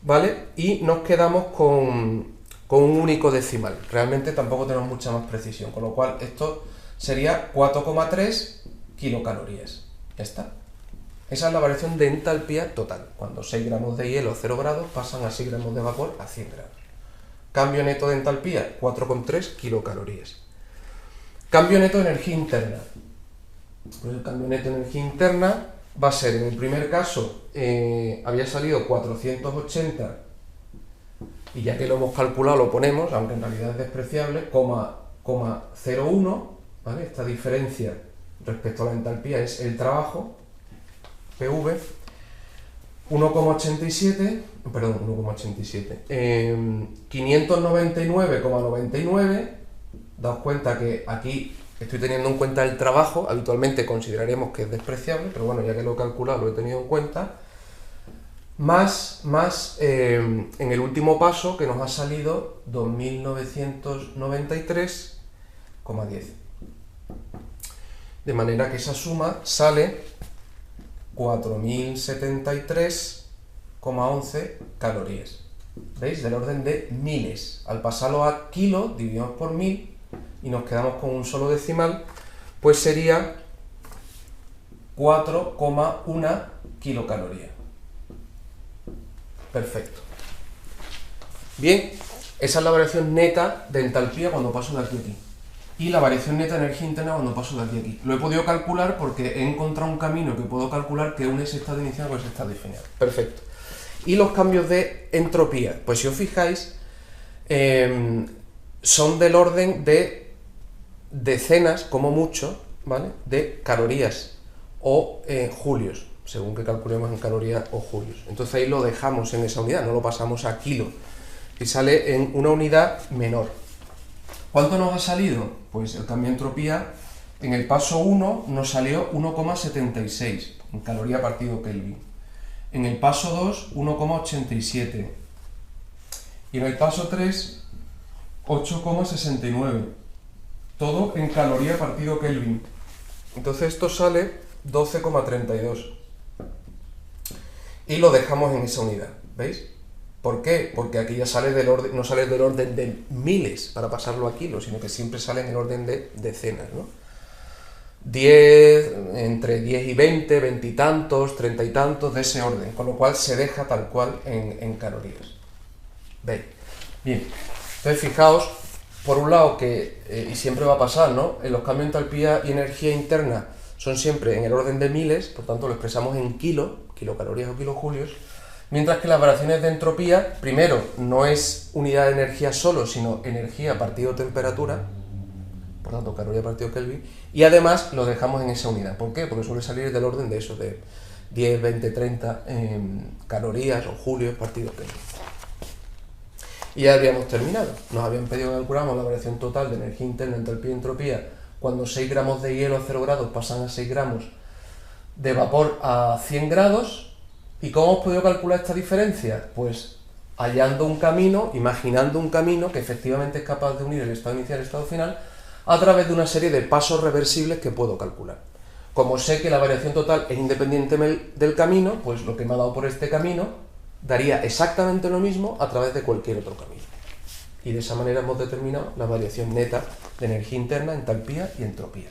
Speaker 1: ¿vale? Y nos quedamos con un único decimal. Realmente tampoco tenemos mucha más precisión, con lo cual esto sería 4,3 kilocalorías. Ya está. Esa es la variación de entalpía total, cuando 6 gramos de hielo a 0 grados pasan a 6 gramos de vapor a 100 grados. Cambio neto de entalpía, 4,3 kilocalorías. Cambio neto de energía interna. Pues el cambio neto de energía interna va a ser, en el primer caso, había salido 480, y ya que lo hemos calculado lo ponemos, aunque en realidad es despreciable, 0,01, ¿vale? Esta diferencia respecto a la entalpía es el trabajo, PV, 599,99, daos cuenta que aquí estoy teniendo en cuenta el trabajo, habitualmente consideraremos que es despreciable, pero bueno, ya que lo he calculado, lo he tenido en cuenta, más en el último paso que nos ha salido 2993,10. De manera que esa suma sale 4073,11 calorías. ¿Veis? Del orden de miles. Al pasarlo a kilo, dividimos por 1000 y nos quedamos con un solo decimal, pues sería 4,1 kilocalorías. Perfecto. Bien, esa es la variación neta de entalpía cuando paso de aquí a aquí. Y la variación neta de energía interna cuando paso de aquí a aquí. Lo he podido calcular porque he encontrado un camino que puedo calcular que une ese estado inicial con ese estado final. Perfecto. Y los cambios de entropía, pues si os fijáis, son del orden de decenas, como mucho, ¿vale?, de calorías o julios, según que calculemos en calorías o julios. Entonces ahí lo dejamos en esa unidad, no lo pasamos a kilo, y sale en una unidad menor. ¿Cuánto nos ha salido? Pues el cambio de entropía en el paso 1 nos salió 1,76 en caloría partido Kelvin. En el paso 2, 1,87. Y en el paso 3, 8,69. Todo en caloría partido Kelvin. Entonces esto sale 12,32. Y lo dejamos en esa unidad, ¿veis? ¿Por qué? Porque aquí ya sale no sale del orden de miles para pasarlo a kilos, sino que siempre sale en el orden de decenas, ¿no? 10, entre 10 y 20, 20 y tantos, 30 y tantos, de ese orden, con lo cual se deja tal cual en calorías. ¿Veis? Bien, entonces fijaos, por un lado que, y siempre va a pasar, ¿no? En los cambios de entalpía y energía interna son siempre en el orden de miles, por tanto lo expresamos en kilocalorías o kilojulios, mientras que las variaciones de entropía, primero, no es unidad de energía solo, sino energía partido temperatura, por tanto caloría partido Kelvin, y además lo dejamos en esa unidad. ¿Por qué? Porque suele salir del orden de eso, de 10, 20, 30 calorías o julios partido Kelvin. Y ya habíamos terminado. Nos habían pedido que calculáramos la variación total de energía interna, entalpía y entropía cuando 6 gramos de hielo a 0 grados pasan a 6 gramos de vapor a 100 grados. ¿Y cómo hemos podido calcular esta diferencia? Pues hallando un camino, imaginando un camino que efectivamente es capaz de unir el estado inicial y el estado final a través de una serie de pasos reversibles que puedo calcular. Como sé que la variación total es independiente del camino, pues lo que me ha dado por este camino daría exactamente lo mismo a través de cualquier otro camino. Y de esa manera hemos determinado la variación neta de energía interna, entalpía y entropía.